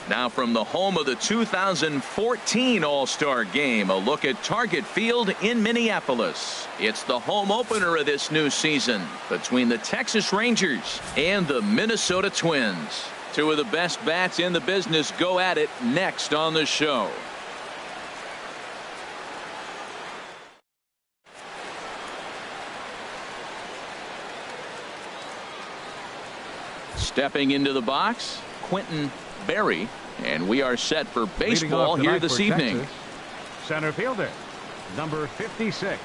Now from the home of the 2014 All-Star Game, a look at Target Field in Minneapolis. It's the home opener of this new season between the Texas Rangers and the Minnesota Twins. Two of the best bats in the business go at it next on the show. Stepping into the box, Quentin Berry, and we are set for baseball here this evening. Texas, center fielder, number 56.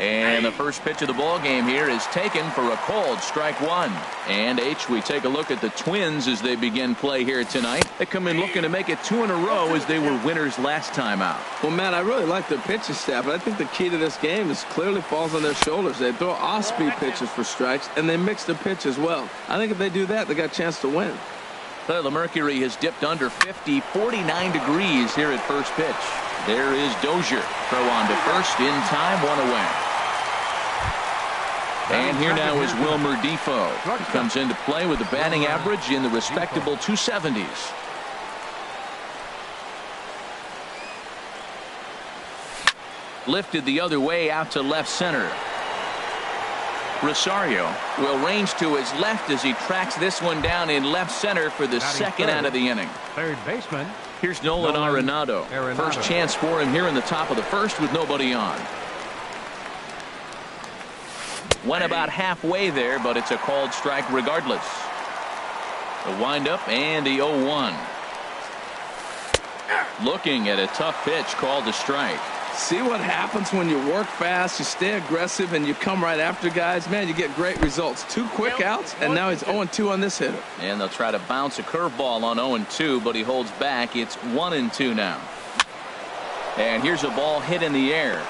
And the first pitch of the ball game here is taken for a called strike one. And we take a look at the Twins as they begin play here tonight. They come in looking to make it 2 in a row as they were winners last time out. Well, Matt, I really like their pitching staff, but I think the key to this game is clearly falls on their shoulders. They throw off-speed pitches for strikes, and they mix the pitch as well. I think if they do that, they got a chance to win. The mercury has dipped under 50, 49 degrees here at first pitch. There is Dozier. Throw on to first in time, 1 away. And here now is Wilmer Defoe. He comes into play with a batting average in the respectable 270s. Lifted the other way out to left center. Rosario will range to his left as he tracks this one down in left center for the second out of the inning. Third baseman. Here's Nolan Arenado. First chance for him here in the top of the first with nobody on. Went about halfway there, but it's a called strike regardless. The windup and the 0-1. Looking at a tough pitch called a strike. See what happens when you work fast, you stay aggressive, and you come right after guys. Man, you get great results. 2 quick outs, and now he's 0-2 on this hitter. And they'll try to bounce a curveball on 0-2, but he holds back. It's 1-2 now. And here's a ball hit in the air.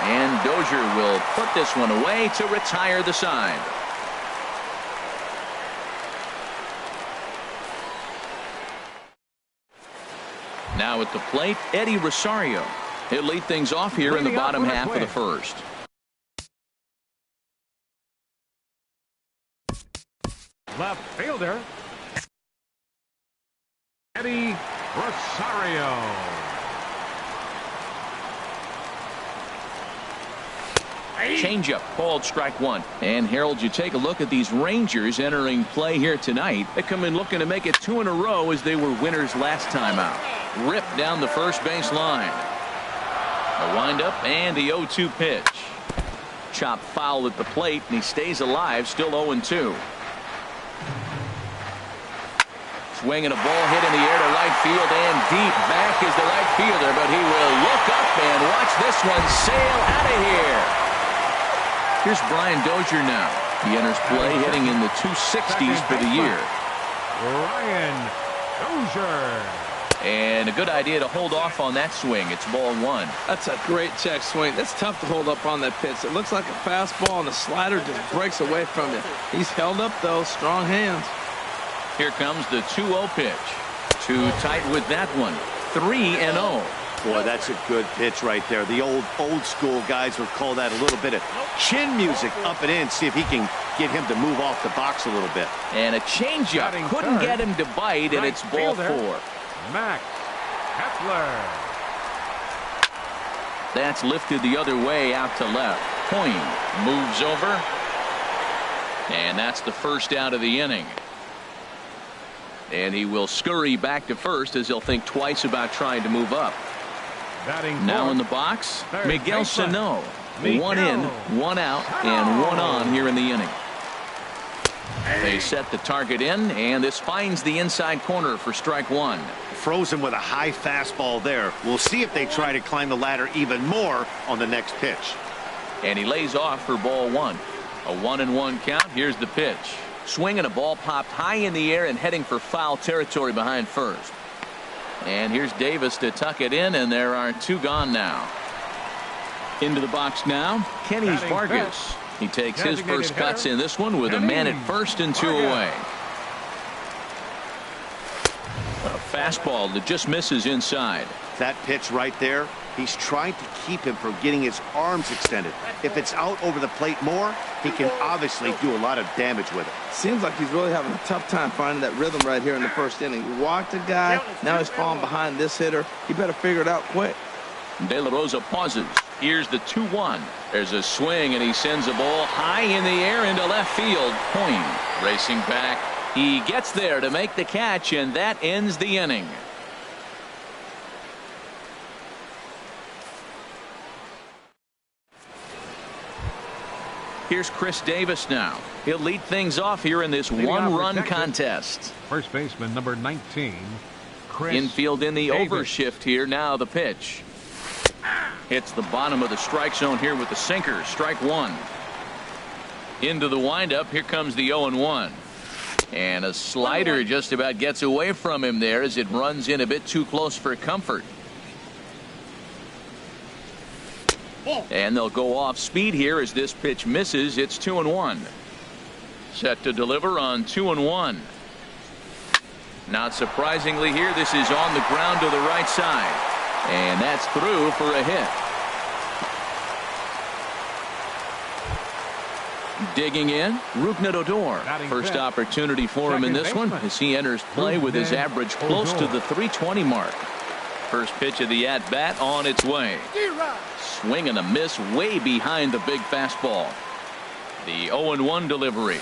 And Dozier will put this one away to retire the side. Now at the plate, Eddie Rosario. He'll lead things off here in the bottom half of the first. Left fielder, Eddie Rosario. Changeup called strike one. And Harold, you take a look at these Rangers entering play here tonight. They come in looking to make it 2 in a row as they were winners last time out. Ripped down the first base line. A windup and the 0-2 pitch. Chopped foul at the plate, and he stays alive, still 0-2. Swinging a ball hit in the air to right field, and deep back is the right fielder, but he will look up and watch this one sail out of here. Here's Brian Dozier now. He enters play hitting in the 260s for the year. Brian Dozier. And a good idea to hold off on that swing. It's ball 1. That's a great check swing. That's tough to hold up on that pitch. It looks like a fastball, and the slider just breaks away from you. He's held up, though. Strong hands. Here comes the 2-0 pitch. Too tight with that one. 3-0. Boy, that's a good pitch right there. The old school guys would call that a little bit of chin music up and in. See if he can get him to move off the box a little bit. And a changeup couldn't get him to bite, and it's ball 4. Max Kepler. That's lifted the other way out to left. Point moves over. And that's the first out of the inning. And he will scurry back to first as he'll think twice about trying to move up. Now in the box, Miguel Sano. One in, one out, and one on here in the inning. They set the target in, and this finds the inside corner for strike one. Frozen with a high fastball there. We'll see if they try to climb the ladder even more on the next pitch. And he lays off for ball one. A 1-1 count. Here's the pitch. Swing and a ball popped high in the air and heading for foul territory behind first. And here's Davis to tuck it in, and there are two gone now. Into the box now, Kenny Vargas. He takes his first cuts in this one with a man at first and two away. A fastball that just misses inside. That pitch right there, he's trying to keep him from getting his arms extended. If it's out over the plate more, he can obviously do a lot of damage with it. Seems like he's really having a tough time finding that rhythm right here in the first inning. He walked a guy, now he's falling behind this hitter. He better figure it out quick. De La Rosa pauses. Here's the 2-1. There's a swing, and he sends a ball high in the air into left field. Point racing back. He gets there to make the catch, and that ends the inning. Here's Chris Davis now. He'll lead things off here in this one-run contest. First baseman number 19, Chris Infield in the Davis. overshift here. Now the pitch. Hits the bottom of the strike zone here with the sinker. Strike one. Into the windup. Here comes the 0-1. And a slider just about gets away from him there as it runs in a bit too close for comfort. And they'll go off speed here as this pitch misses. It's 2-1. Set to deliver on 2-1. Not surprisingly here, this is on the ground to the right side. And that's through for a hit. Digging in, Rougned Odor. First opportunity for him in this one as he enters play with his average close to the 320 mark. First pitch of the at-bat on its way. Swing and a miss way behind the big fastball. The 0-1 delivery.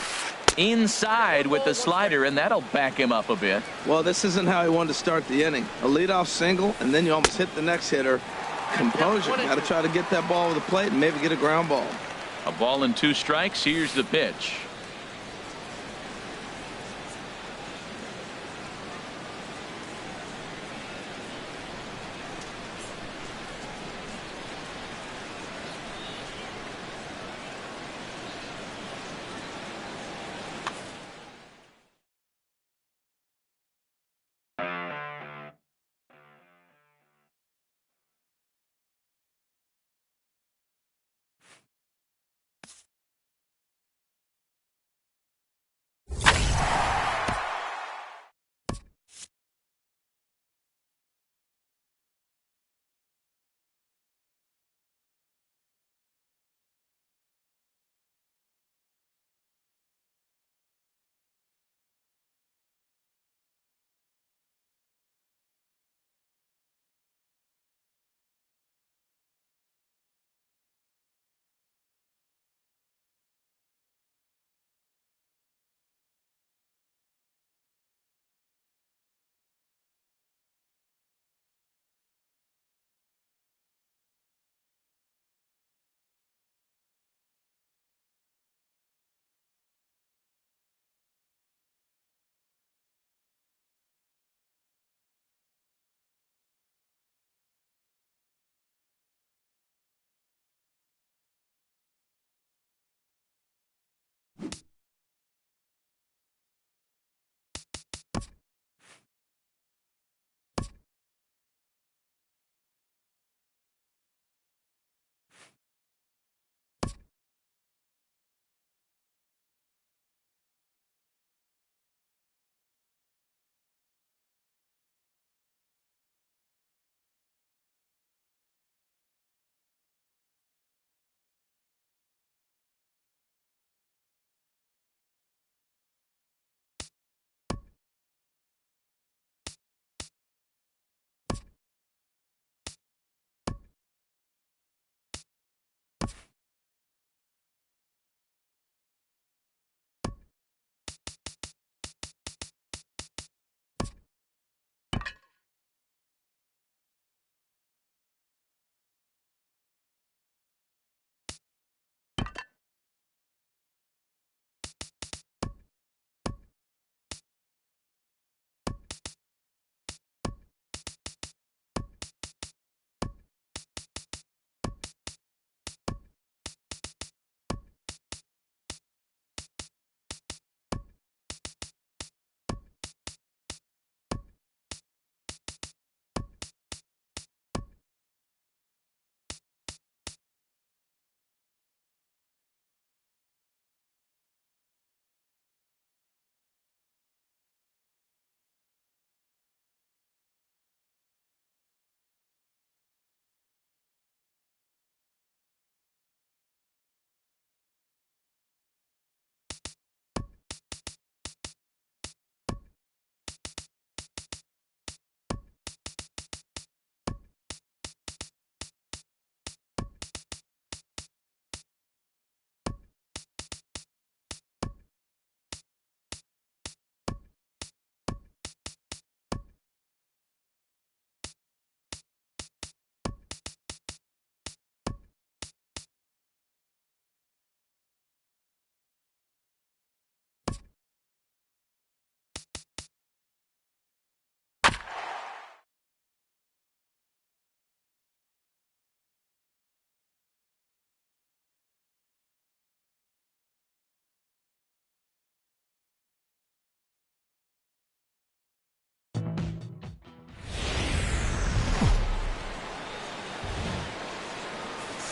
Inside with the slider, and that'll back him up a bit. Well, this isn't how he wanted to start the inning. A leadoff single, and then you almost hit the next hitter. Composure. Got to try to get that ball over the plate and maybe get a ground ball. A ball and two strikes. Here's the pitch.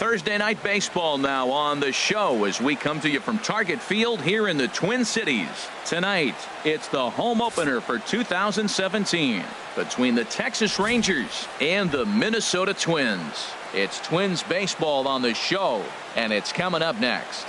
Thursday night baseball now on the show as we come to you from Target Field here in the Twin Cities. Tonight, it's the home opener for 2017 between the Texas Rangers and the Minnesota Twins. It's Twins baseball on the show, and it's coming up next.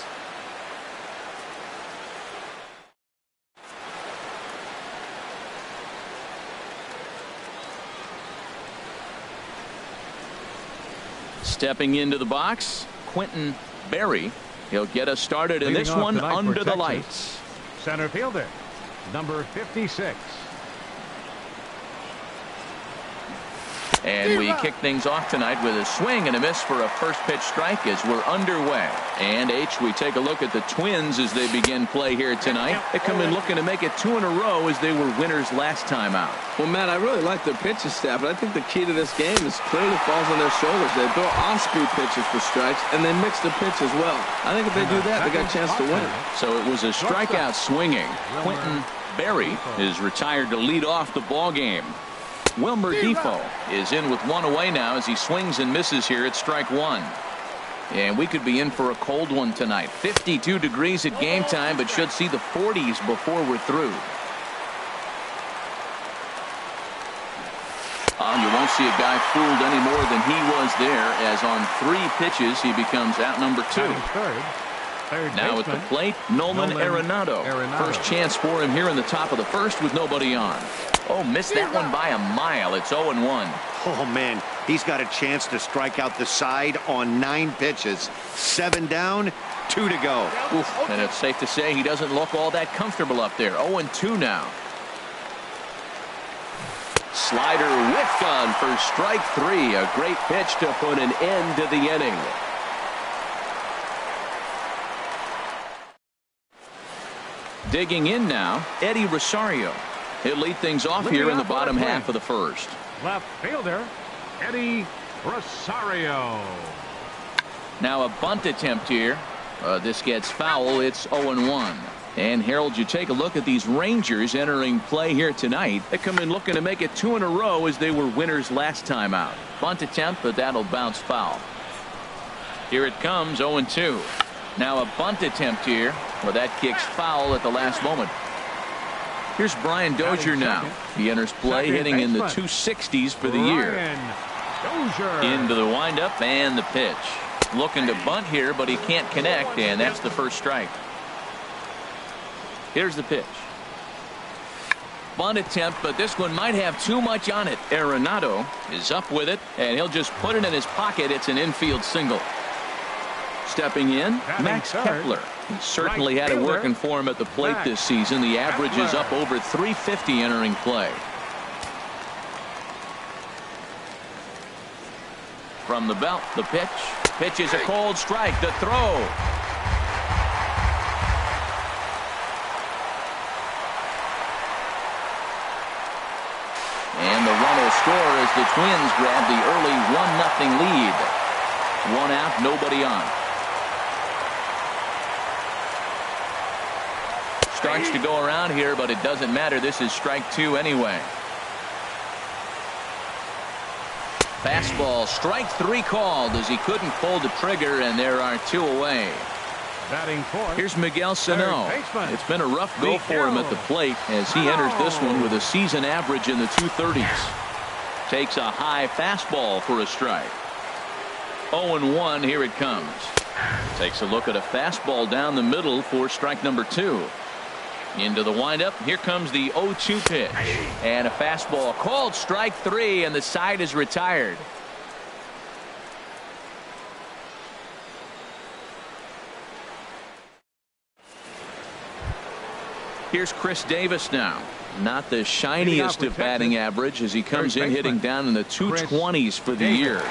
Stepping into the box, Quentin Berry. He'll get us started in this one under the lights. Center fielder, number 56. And we kick things off tonight with a swing and a miss for a first pitch strike as we're underway. And we take a look at the Twins as they begin play here tonight. They come in looking to make it 2 in a row as they were winners last time out. Well, Matt, I really like their pitching staff, but I think the key to this game is clearly falls on their shoulders. They throw off-speed pitches for strikes, and they mix the pitch as well. I think if they do that, they got a chance to win. So it was a strikeout swinging. Quentin Berry is retired to lead off the ball game. Wilmer Defoe is in with one away now as he swings and misses here at strike one. And we could be in for a cold one tonight. 52 degrees at game time, but should see the 40s before we're through. You won't see a guy fooled any more than he was there, as on 3 pitches he becomes out number 2. Now at the plate, Nolan Arenado. First chance for him here in the top of the first with nobody on. Oh, missed that one by a mile. It's 0-1. Oh, man, he's got a chance to strike out the side on 9 pitches. 7 down, 2 to go. Oof, and it's safe to say he doesn't look all that comfortable up there. 0-2 now. Slider whiffed on for strike 3. A great pitch to put an end to the inning. Digging in now, Eddie Rosario. He'll lead things off here in the bottom half of the first. Left fielder, Eddie Rosario. Now a bunt attempt here. This gets foul. It's 0-1. And Harold, you take a look at these Rangers entering play here tonight. They come in looking to make it 2 in a row as they were winners last time out. Bunt attempt, but that'll bounce foul. Here it comes, 0-2. Now a bunt attempt here. Well, that kicks foul at the last moment. Here's Brian Dozier now. He enters play hitting in the 260s for the year. Into the windup and the pitch. Looking to bunt here, but he can't connect, and that's the first strike. Here's the pitch. Bunt attempt, but this one might have too much on it. Arenado is up with it, and he'll just put it in his pocket. It's an infield single. Stepping in, Max Kepler. He certainly had it working for him at the plate this season. The average is up over 350 entering play. From the belt, the pitch. Pitch is a cold strike. The throw. And the run will score as the Twins grab the early 1-0 lead. 1 out, nobody on. Starts to go around here, but it doesn't matter. This is strike 2 anyway. Fastball, strike 3 called as he couldn't pull the trigger, and there are 2 away. Batting fourth. Here's Miguel Sano. It's been a rough go for him at the plate as he enters this one with a season average in the 230s. Takes a high fastball for a strike. 0-1, here it comes. Takes a look at a fastball down the middle for strike number 2. Into the windup. Here comes the 0-2 pitch. And a fastball called strike 3, and the side is retired. Here's Chris Davis now. Not the shiniest of batting average as he comes in hitting down in the 220s for the year.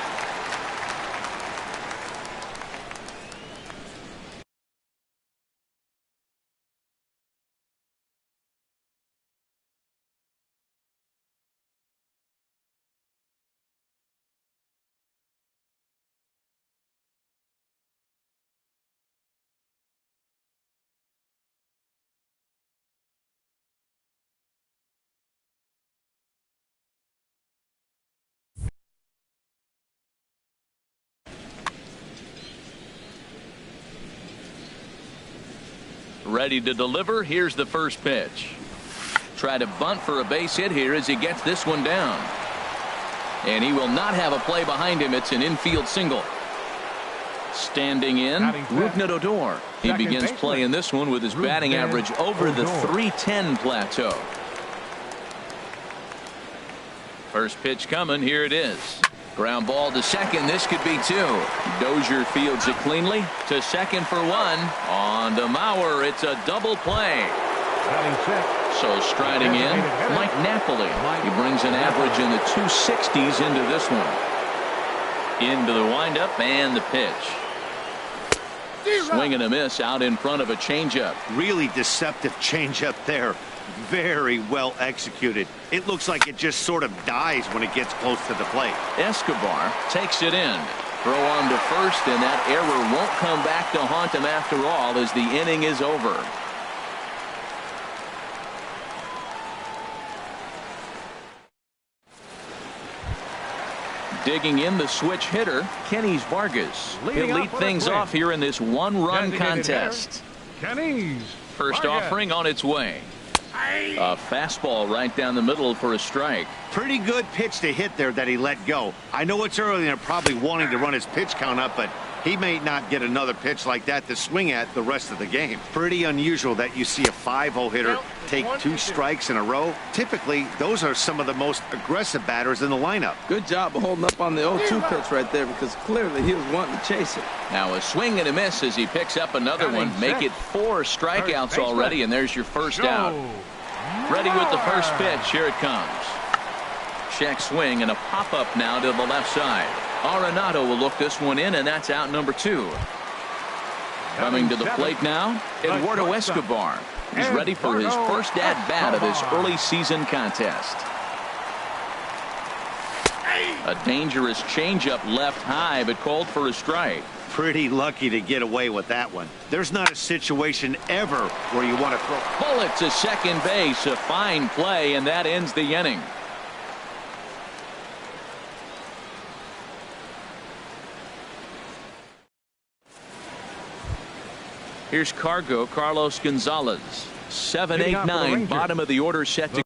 Ready to deliver. Here's the first pitch. Try to bunt for a base hit here as he gets this one down. And he will not have a play behind him. It's an infield single. Standing in, Rougned Odor. He begins playing this one with his batting average over the .310 plateau. First pitch coming. Here it is. Ground ball to second. This could be two. Dozier fields it cleanly to second for one. On to Mauer. It's a double play. So striding in, Mike Napoli. He brings an average in the 260s into this one. Into the windup and the pitch. Swing and a miss out in front of a changeup. Really deceptive changeup there. Very well executed. It looks like it just sort of dies when it gets close to the plate. Escobar takes it in. Throw on to first, and that error won't come back to haunt him after all as the inning is over. Digging in the switch hitter, Kenny's Vargas. He'll lead things off here in this one-run contest. Kenny's First Vargas. offering on its way. A fastball right down the middle for a strike. Pretty good pitch to hit there that he let go. I know it's early and they're probably wanting to run his pitch count up, but he may not get another pitch like that to swing at the rest of the game. Pretty unusual that you see a 5-0 hitter take 2 strikes in a row. Typically, those are some of the most aggressive batters in the lineup. Good job of holding up on the 0-2 pitch right there, because clearly he was wanting to chase it. Now a swing and a miss as he picks up another one. Make it 4 strikeouts already, and there's your first out. Ready with the first pitch. Here it comes. Check swing and a pop-up now to the left side. Arenado will look this one in, and that's out number 2. Coming to the plate now, Eduardo Escobar. He's ready for his first at-bat of this early season contest. A dangerous changeup left high, but called for a strike. Pretty lucky to get away with that one. There's not a situation ever where you want to throw. Bullet to second base. A fine play, and that ends the inning. Here's Cargo, Carlos Gonzalez. 7, 8, 9, bottom of the order set to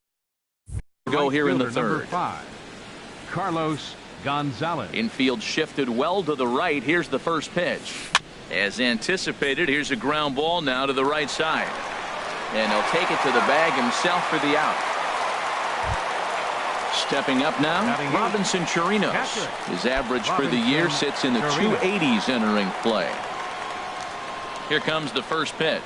go here in the third. 5, Carlos Gonzalez. Infield shifted well to the right. Here's the first pitch. As anticipated, here's a ground ball now to the right side. And he'll take it to the bag himself for the out. Stepping up now, Robinson Chirinos. His average for the year sits in the 280s entering play. Here comes the first pitch.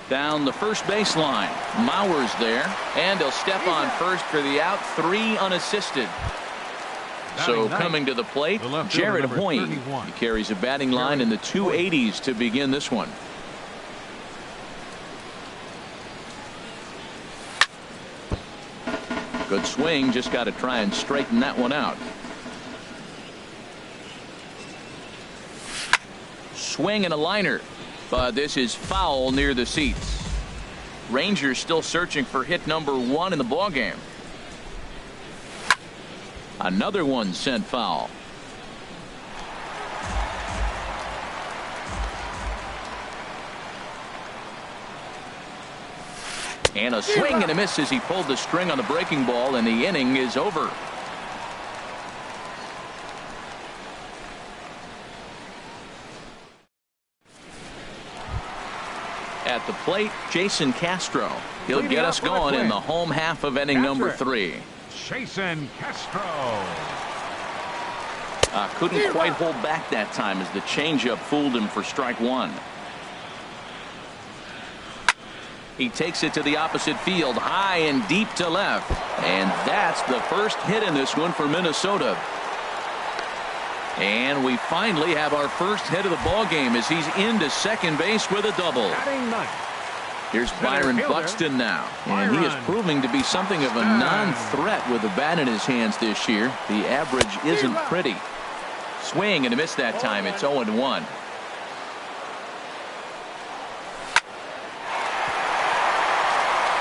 Down the first baseline. Mauer's there, and he'll step on first for the out. 3 unassisted. So coming to the plate, Jared Hoying. He carries a batting line in the 280s to begin this one. Good swing, just got to try and straighten that one out. Swing and a liner, but this is foul near the seats. Rangers still searching for hit number 1 in the ballgame. Another one sent foul. And a swing and a miss as he pulled the string on the breaking ball, and the inning is over. At the plate, Jason Castro. He'll get us going in the home half of inning number 3. Jason Castro. Couldn't quite hold back that time as the changeup fooled him for strike 1. He takes it to the opposite field, high and deep to left. And that's the first hit in this one for Minnesota. And we finally have our first hit of the ball game as he's into second base with a double. Here's Byron Buxton now, and he is proving to be something of a non-threat with the bat in his hands this year. The average isn't pretty. Swing and a miss that time. It's 0-1.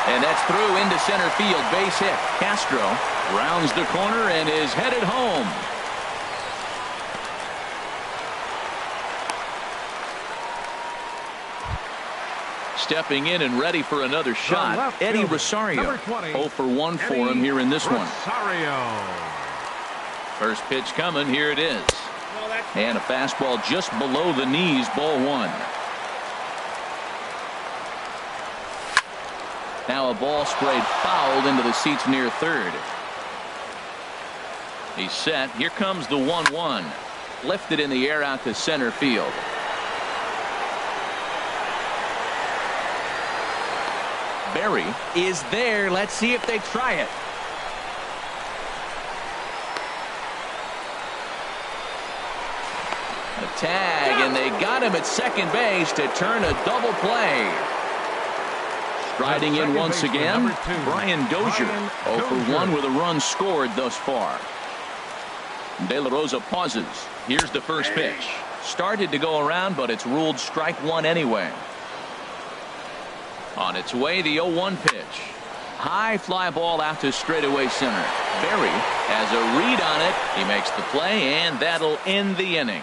And that's through into center field. Base hit. Castro rounds the corner and is headed home. Stepping in and ready for another shot, Eddie Rosario. 0 for 1 for him here in this one. First pitch coming. Here it is. And a fastball just below the knees, ball 1. Now a ball sprayed fouled into the seats near third. He's set. Here comes the 1-1. Lifted in the air out to center field. Berry is there. Let's see if they try it. A tag, and they got him at second base to turn a double play. Striding in once again, Brian Dozier. 0 for 1 with a run scored thus far. De La Rosa pauses. Here's the first pitch. Started to go around, but it's ruled strike 1 anyway. On its way, the 0-1 pitch. High fly ball out to straightaway center. Berry has a read on it. He makes the play, and that'll end the inning.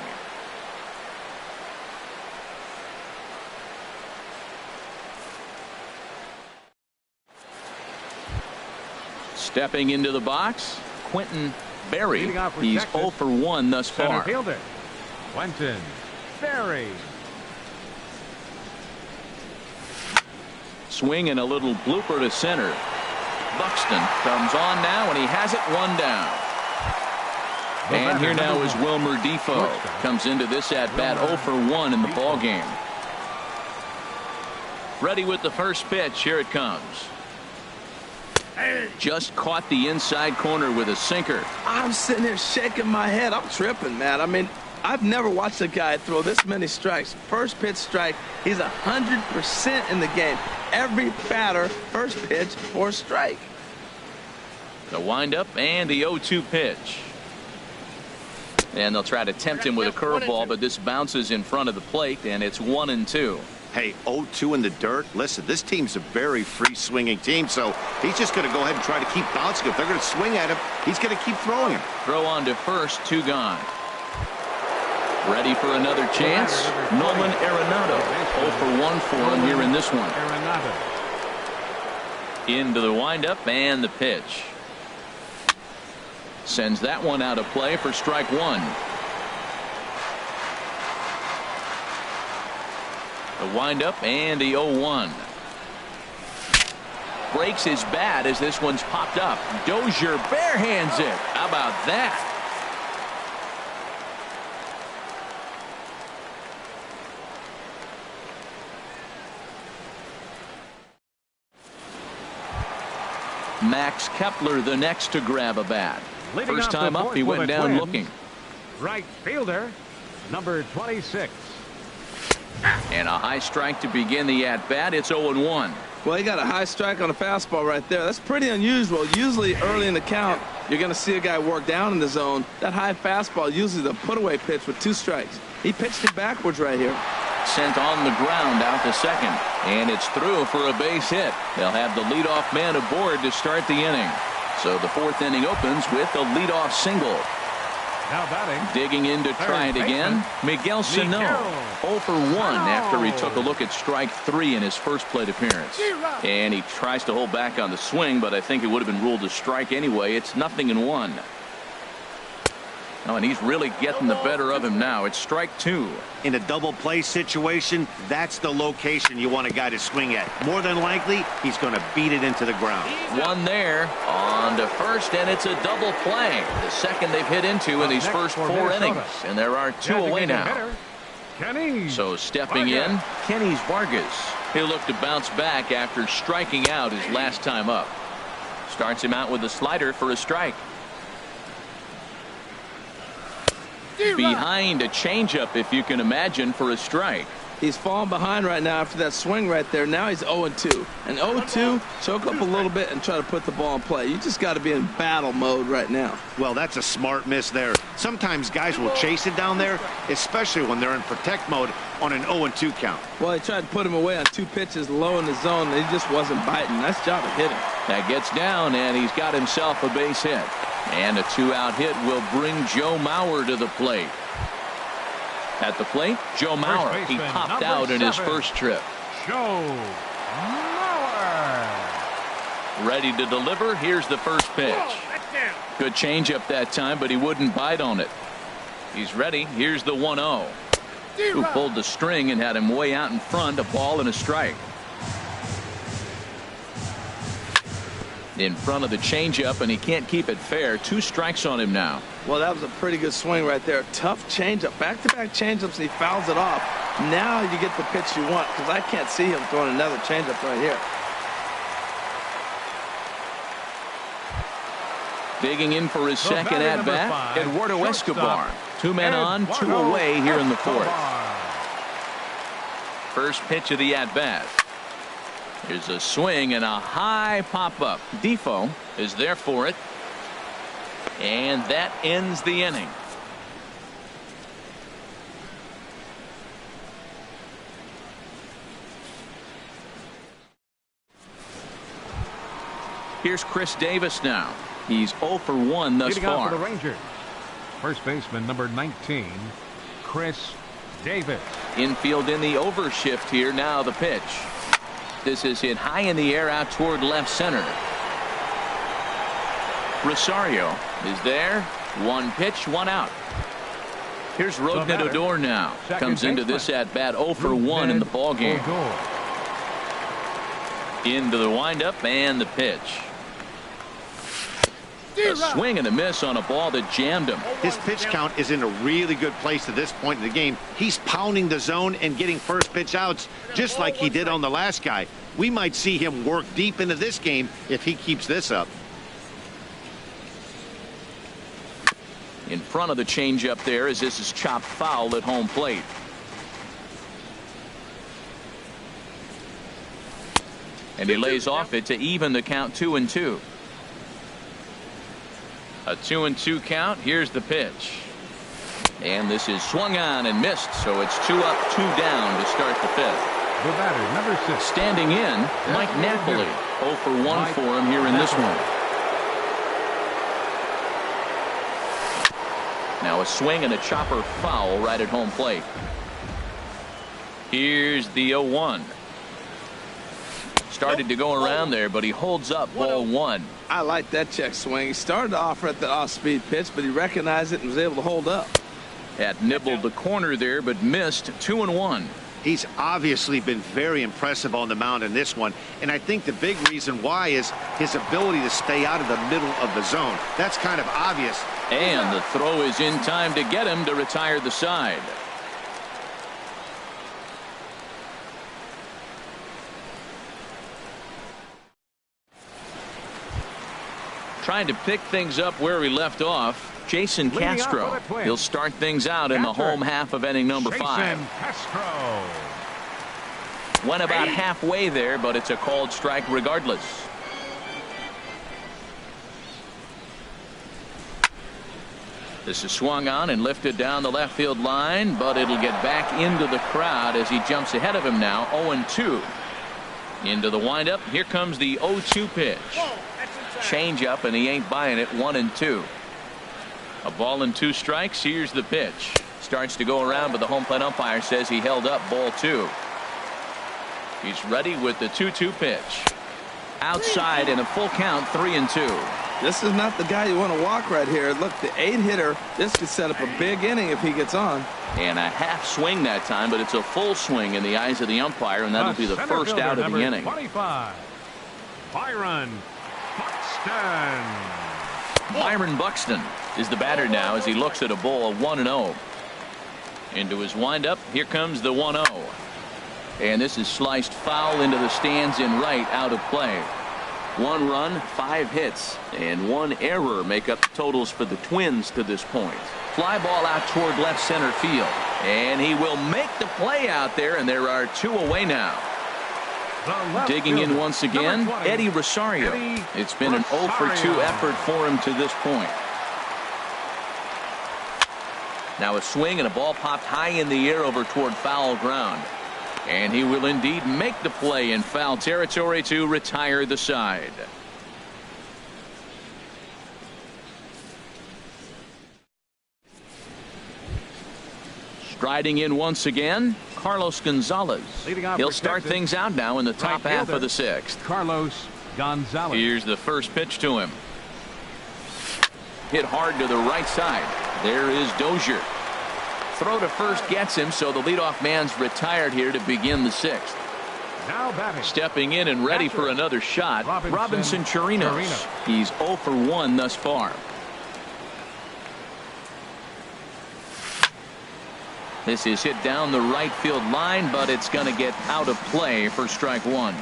Stepping into the box, Quentin Berry. He's 0 for 1 thus far. Center fielder, Quentin Berry. Swing and a little blooper to center. Buxton comes on now, and he has it 1 down. And here now is Wilmer Defoe. Comes into this at bat 0 for 1 in the ball game. Ready with the first pitch. Here it comes. Just caught the inside corner with a sinker. I'm sitting here shaking my head. I'm tripping, man. I mean, I've never watched a guy throw this many strikes. First pitch strike. He's 100% in the game. Every batter, first pitch for a strike. The windup and the 0-2 pitch. And they'll try to tempt him with a curveball, but this bounces in front of the plate, and it's 1-2. Hey, 0-2 in the dirt. Listen, this team's a very free-swinging team, so he's just going to go ahead and try to keep bouncing. If they're going to swing at him, he's going to keep throwing him. Throw on to first, 2 gone. Ready for another chance? Nolan Arenado. 0 for 1 for him here in this one. Into the windup and the pitch. Sends that one out of play for strike 1. The windup and the 0-1. Breaks his bat as this one's popped up. Dozier barehands it. How about that? Max Kepler the next to grab a bat. First time up, he went down looking. Right fielder, number 26. And a high strike to begin the at-bat. It's 0-1. Well, he got a high strike on a fastball right there. That's pretty unusual. Usually early in the count, you're going to see a guy work down in the zone. That high fastball, usually the put-away pitch with 2 strikes. He pitched it backwards right here. Sent on the ground out to second. And it's through for a base hit. They'll have the leadoff man aboard to start the inning. So the 4th inning opens with a leadoff single. Now batting. Digging in to try it again, Miguel Sano. 0 for 1 after he took a look at strike 3 in his first plate appearance. And he tries to hold back on the swing, but I think it would have been ruled a strike anyway. It's 0-1. Oh, and he's really getting the better of him now. It's strike 2. In a double play situation, that's the location you want a guy to swing at. More than likely, he's going to beat it into the ground. One there on to first, and it's a double play. The second they've hit into in these first 4 innings. And there are 2 away now. So stepping in, Kenny Vargas. He'll look to bounce back after striking out his last time up. Starts him out with a slider for a strike. Behind a changeup, if you can imagine, for a strike. He's falling behind right now after that swing right there. Now he's 0-2. And 0-2, choke up a little bit and try to put the ball in play. You just got to be in battle mode right now. Well, that's a smart miss there. Sometimes guys will chase it down there, especially when they're in protect mode on an 0-2 count. Well, he tried to put him away on 2 pitches low in the zone, and he just wasn't biting. Nice job of hitting. That gets down, and he's got himself a base hit. And a 2-out hit will bring Joe Mauer to the plate. At the plate, Joe Mauer. He popped out in his first trip. Joe Mauer. Ready to deliver. Here's the first pitch. Good changeup that time, but he wouldn't bite on it. He's ready. Here's the 1-0. Who pulled the string and had him way out in front. A ball and a strike. In front of the changeup, and he can't keep it fair. 2 strikes on him now. Well, that was a pretty good swing right there. Tough changeup. Back-to-back changeups, and he fouls it off. Now you get the pitch you want, because I can't see him throwing another changeup right here. Digging in for his second at-bat, Eduardo Escobar. 2 men on, 2 away here in the 4th. First pitch of the at-bat. Here's a swing and a high pop-up. Defoe is there for it. And that ends the inning. Here's Chris Davis now. He's 0 for 1 thus far. For the Rangers, first baseman number 19, Chris Davis. Infield in the overshift here. Now the pitch. This is hit high in the air out toward left center. Rosario is there. 1 pitch, 1 out. Here's Rougned Odor now. Comes into this at bat 0 for 1 in the ball game. Into the windup and the pitch. A swing and a miss on a ball that jammed him. His pitch count is in a really good place at this point in the game. He's pounding the zone and getting first pitch outs just like he did on the last guy. We might see him work deep into this game if he keeps this up. In front of the changeup there as this is chopped foul at home plate. And he lays off it to even the count 2-2. A 2-2 count. Here's the pitch. And this is swung on and missed, so it's 2 up, 2 down to start the 5th. The batter, number 6. Standing in, Mike Napoli. 0 for 1 for him here in this one. Now a swing and a chopper foul right at home plate. Here's the 0-1. Started to go around there, but he holds up ball 1. I like that check swing. He started to offer at the off-speed pitch, but he recognized it and was able to hold up. Had nibbled the corner there, but missed. 2-1. He's obviously been very impressive on the mound in this one, and I think the big reason why is his ability to stay out of the middle of the zone. That's kind of obvious. And the throw is in time to get him to retire the side. Trying to pick things up where he left off. Jason Castro. He'll start things out in the home half of inning number 5. Castro. Went about halfway there, but it's a called strike regardless. This is swung on and lifted down the left field line, but it'll get back into the crowd as he jumps ahead of him now. 0-2. Into the windup. Here comes the 0-2 pitch. Change up, and he ain't buying it. 1-2. A ball and 2 strikes. Here's the pitch. Starts to go around, but the home plate umpire says he held up ball 2. He's ready with the 2-2 pitch. Outside in a full count. 3-2. This is not the guy you want to walk right here. Look, the 8-hitter. This could set up a big inning if he gets on. And a half swing that time, but it's a full swing in the eyes of the umpire, and that'll be the first out of the inning. 25, Byron Buxton. Byron Buxton is the batter now as he looks at a ball 1-0. Into his windup. Here comes the 1-0. And this is sliced foul into the stands in right, out of play. 1 run, 5 hits, and 1 error make up the totals for the Twins to this point. Fly ball out toward left center field. And he will make the play out there, and there are 2 away now. Digging in once again, 20, Eddie Rosario. It's been an 0 for 2 effort for him to this point. Now a swing and a ball popped high in the air over toward foul ground. And he will indeed make the play in foul territory to retire the side. Striding in once again, Carlos Gonzalez. He'll start things out now in the top half of the sixth. Carlos Gonzalez. Here's the first pitch to him. Hit hard to the right side. There is Dozier. Throw to first gets him, so the leadoff man's retired here to begin the sixth. Now batting. Stepping in and ready for another shot, Robinson Chirinos. He's 0 for 1 thus far. This is hit down the right field line, but it's going to get out of play for strike one.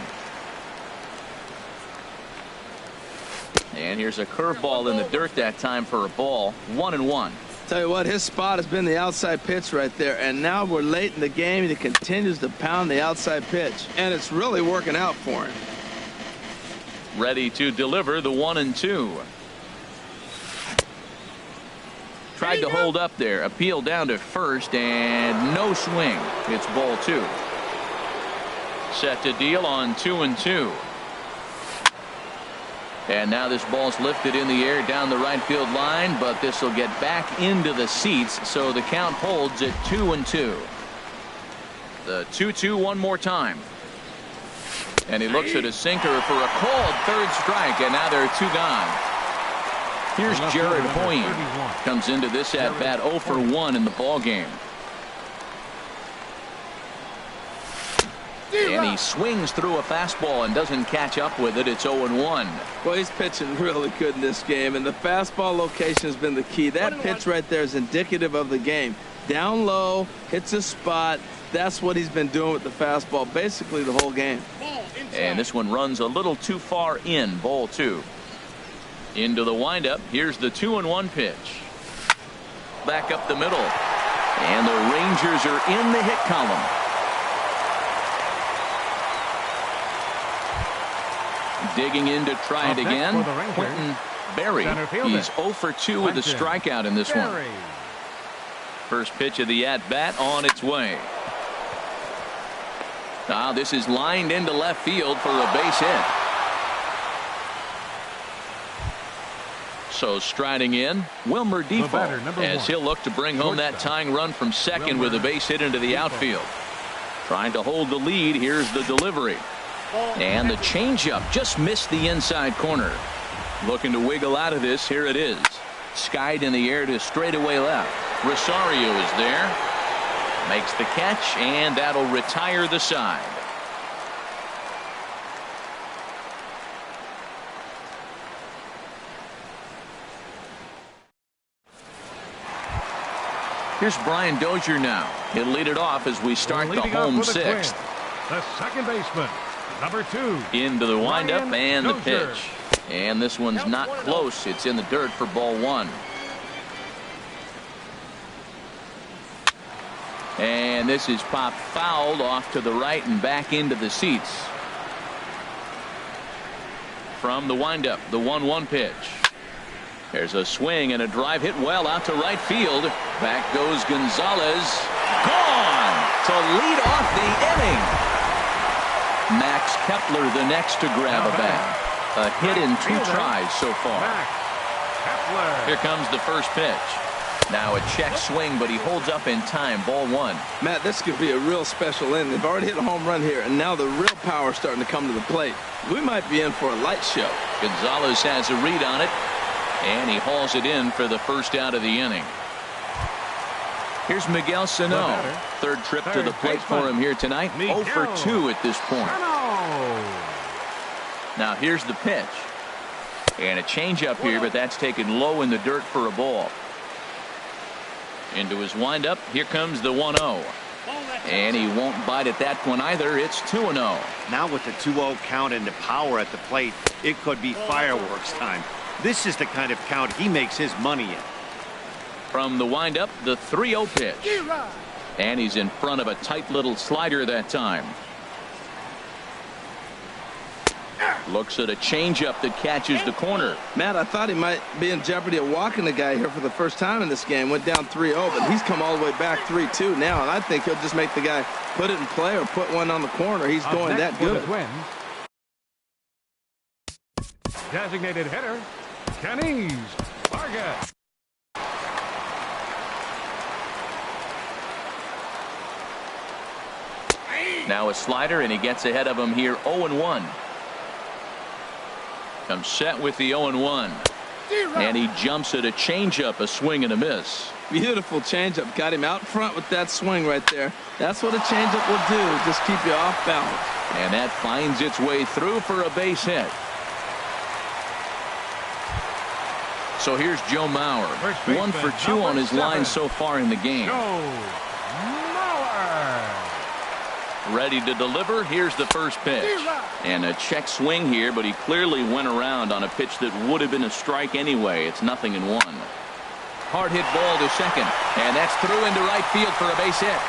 And here's a curveball in the dirt that time for a ball. 1-1. Tell you what, his spot has been the outside pitch right there, and now we're late in the game and he continues to pound the outside pitch, and it's really working out for him. Ready to deliver the 1-2. Tried to hold up there. Appeal down to first, and no swing. It's ball 2. Set to deal on 2-2. And now this ball's lifted in the air down the right field line, but this will get back into the seats, so the count holds at 2-2. The 2-2 one more time. And he looks at a sinker for a called third strike, and now there are 2 gone. Here's Jared Hoying. Comes into this at bat 0 for 1 in the ball game. And he swings through a fastball and doesn't catch up with it. It's 0-1. Well, he's pitching really good in this game, and the fastball location has been the key. That pitch right there is indicative of the game. Down low, hits a spot. That's what he's been doing with the fastball basically the whole game. And this one runs a little too far in. Ball 2. Into the windup. Here's the 2-1 pitch. Back up the middle. And the Rangers are in the hit column. Digging in to try it again. Quentin Berry. He's 0 for 2 with a strikeout in this one. First pitch of the at-bat on its way. Now this is lined into left field for a base hit. So striding in, Wilmer Defoe, as he'll look to bring home that tying run from second with a base hit into the outfield. Trying to hold the lead. Here's the delivery. And the changeup just missed the inside corner. Looking to wiggle out of this. Here it is. Skied in the air to straightaway left. Rosario is there. Makes the catch, and that'll retire the side. Here's Brian Dozier now. He'll lead it off as we start the home sixth. The second baseman, number 2. Into the windup and the pitch. And this one's not close. It's in the dirt for ball 1. And this is popped fouled off to the right and back into the seats. From the windup, the 1-1 pitch. There's a swing and a drive hit well out to right field. Back goes Gonzalez. Gone to lead off the inning. Max Kepler the next to grab a bat. A hit in 2 tries so far. Here comes the first pitch. Now a check swing, but he holds up in time. Ball 1. Matt, this could be a real special inning. They've already hit a home run here, and now the real power is starting to come to the plate. We might be in for a light show. Gonzalez has a read on it, and he hauls it in for the first out of the inning. Here's Miguel Sano. Third trip to the plate for him here tonight. 0 for 2 at this point. Now here's the pitch. And a changeup here, but that's taken low in the dirt for a ball. Into his windup. Here comes the 1-0. And he won't bite at that one either. It's 2-0. Now with the 2-0 count and the power at the plate, it could be fireworks time. This is the kind of count he makes his money in. From the windup, the 3-0 pitch. And he's in front of a tight little slider that time. Looks at a changeup that catches the corner. Matt, I thought he might be in jeopardy of walking the guy here for the first time in this game. Went down 3-0, but he's come all the way back 3-2 now, and I think he'll just make the guy put it in play or put one on the corner. He's going that good. Designated hitter, Kenny's Vargas. Now a slider, and he gets ahead of him here 0-1. Comes set with the 0-1. And he jumps at a changeup, a swing and a miss. Beautiful changeup. Got him out front with that swing right there. That's what a changeup will do. Just keep you off balance. And that finds its way through for a base hit. So here's Joe Mauer. 1 for 2 on his line so far in the game. Ready to deliver. Here's the first pitch. And a check swing here, but he clearly went around on a pitch that would have been a strike anyway. It's 0-1. Hard hit ball to second. And that's through into right field for a base hit.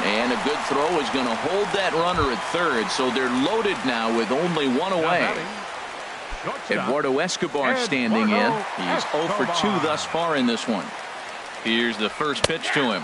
And a good throw is going to hold that runner at third. So they're loaded now with only one away. Eduardo Escobar standing in. He's 0 for 2 thus far in this one. Here's the first pitch to him.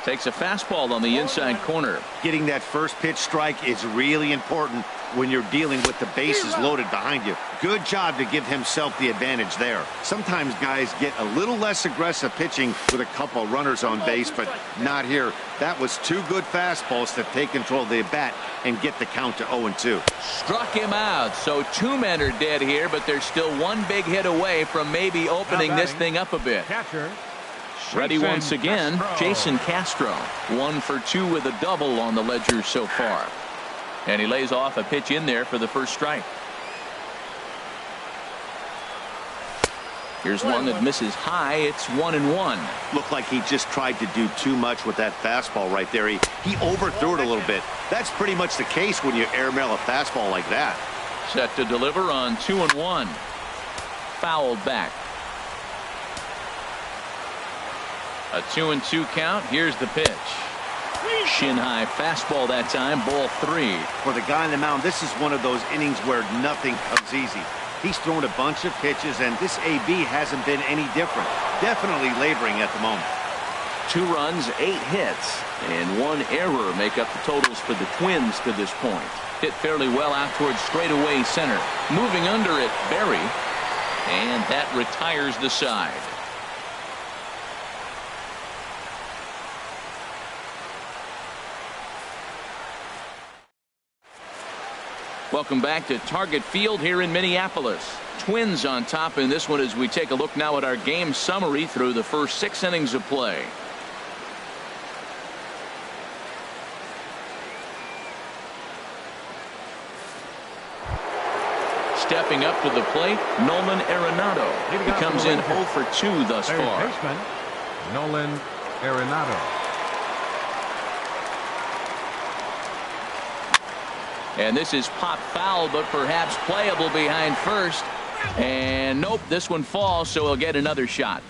Takes a fastball on the inside corner. Getting that first pitch strike is really important when you're dealing with the bases loaded behind you. Good job to give himself the advantage there. Sometimes guys get a little less aggressive pitching with a couple runners on base, but not here. That was 2 good fastballs to take control of the bat and get the count to 0-2. Struck him out, so 2 men are dead here, but there's still 1 big hit away from maybe opening this thing up a bit. Catcher. Ready once again, Jason Castro. 1 for 2 with a double on the ledger so far. And he lays off a pitch in there for the first strike. Here's one that misses high. It's 1-1. Looked like he just tried to do too much with that fastball right there. He overthrew it a little bit. That's pretty much the case when you airmail a fastball like that. Set to deliver on 2-1. Fouled back. A 2-2 count. Here's the pitch. Shin high fastball that time. Ball 3. For the guy on the mound, this is one of those innings where nothing comes easy. He's thrown a bunch of pitches, and this AB hasn't been any different. Definitely laboring at the moment. 2 runs, 8 hits, and 1 error make up the totals for the Twins to this point. Hit fairly well out towards straightaway center. Moving under it, Berry, and that retires the side. Welcome back to Target Field here in Minneapolis. Twins on top in this one as we take a look now at our game summary through the first 6 innings of play. Stepping up to the plate, Nolan Arenado. He comes in 0 for 2 thus far. Baseman, Nolan Arenado. And this is pop foul, but perhaps playable behind first. And nope, this one falls, so he'll get another shot.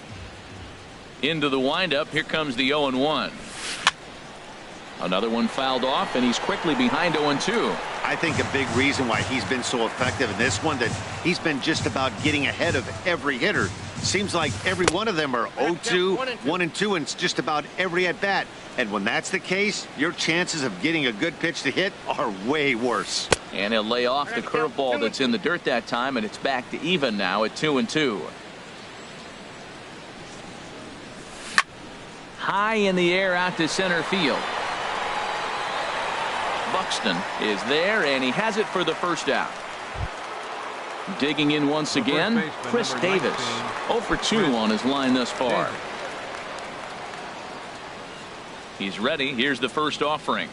Into the windup, here comes the 0-1. Another one fouled off, and he's quickly behind 0-2. I think a big reason why he's been so effective in this one, that he's been just about getting ahead of every hitter. Seems like every one of them are 0-2, 1-2, and it's just about every at-bat. And when that's the case, your chances of getting a good pitch to hit are way worse. And he'll lay off the curveball that's in the dirt that time, and it's back to even now at 2-2. High in the air out to center field. Buxton is there, and he has it for the first out. Digging in once again, Chris Davis. 0 for 2 on his line thus far. He's ready. Here's the first offering.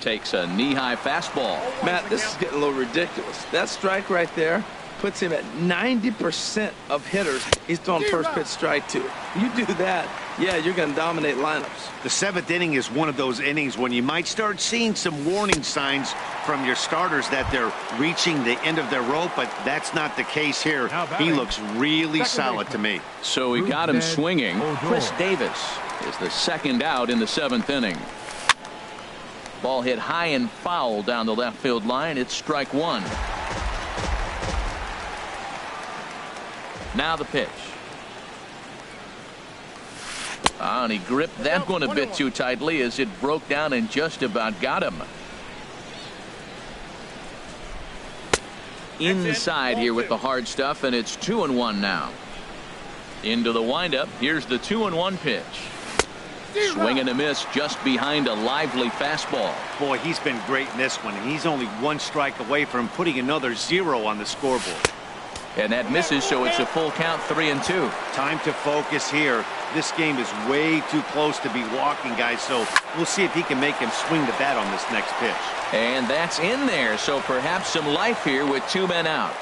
Takes a knee-high fastball. Matt, this is getting a little ridiculous. That strike right there puts him at 90% of hitters he's thrown first pitch strike to. You do that, yeah, you're going to dominate lineups. The 7th inning is one of those innings when you might start seeing some warning signs from your starters that they're reaching the end of their rope, but that's not the case here. He looks really solid to me. So we got him swinging. Chris Davis is the second out in the 7th inning. Ball hit high and foul down the left field line. It's strike 1. Now the pitch. And he gripped that one a bit too tightly as it broke down and just about got him. Inside here with the hard stuff, and it's 2-1 now. Into the windup. Here's the 2-1 pitch. Swing and a miss just behind a lively fastball. Boy, he's been great in this one, and he's only one strike away from putting another 0 on the scoreboard. And that misses, so it's a full count, 3-2. Time to focus here. This game is way too close to be walking, guys, so we'll see if he can make him swing the bat on this next pitch. And that's in there, so perhaps some life here with 2 men out.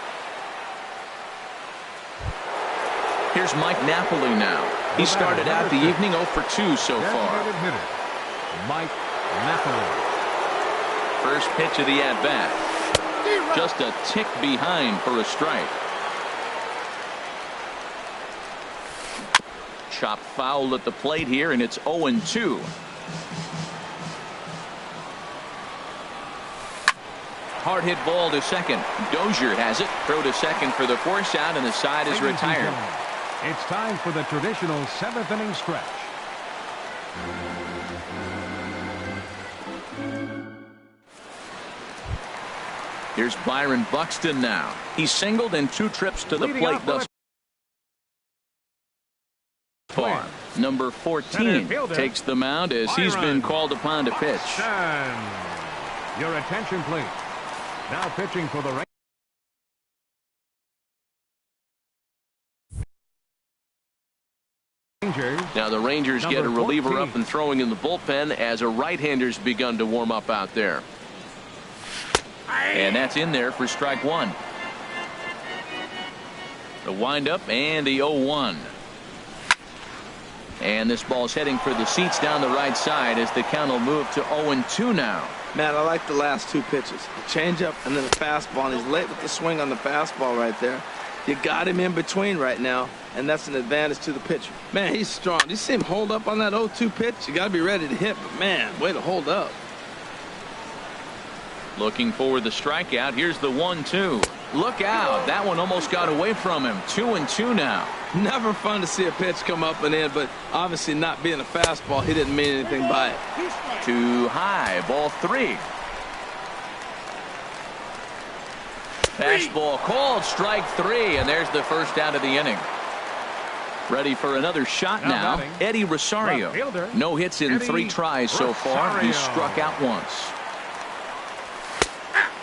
Here's Mike Napoli now. He started out the evening 0 for 2 so far. Mike Napoli. First pitch of the at-bat. Just a tick behind for a strike. Chop foul at the plate here, and it's 0-2. Hard hit ball to second. Dozier has it. Throw to second for the force out, and the side is retired. It's time for the traditional 7th inning stretch. Here's Byron Buxton now. He's singled in 2 trips to the plate thus far. Number 14 takes the mound as he's been called upon to pitch. Your attention, please. Now pitching for the Rangers. Now the Rangers get a reliever up and throwing in the bullpen as a right-hander's begun to warm up out there. And that's in there for strike 1. The windup and the 0-1. And this ball's heading for the seats down the right side as the count will move to 0-2 now. Man, I like the last 2 pitches. The changeup and then the fastball. And he's late with the swing on the fastball right there. You got him in between right now, and that's an advantage to the pitcher. Man, he's strong. You see him hold up on that 0-2 pitch? You got to be ready to hit, but man, way to hold up. Looking for the strikeout. Here's the 1-2. Look out. That one almost got away from him. 2-2 now. Never fun to see a pitch come up and in, but obviously not being a fastball, he didn't mean anything by it. Too high. Ball 3. Fastball called. Strike 3, and there's the first out of the inning. Ready for another shot now. Eddie Rosario. No hits in 3 tries so far. He's struck out once.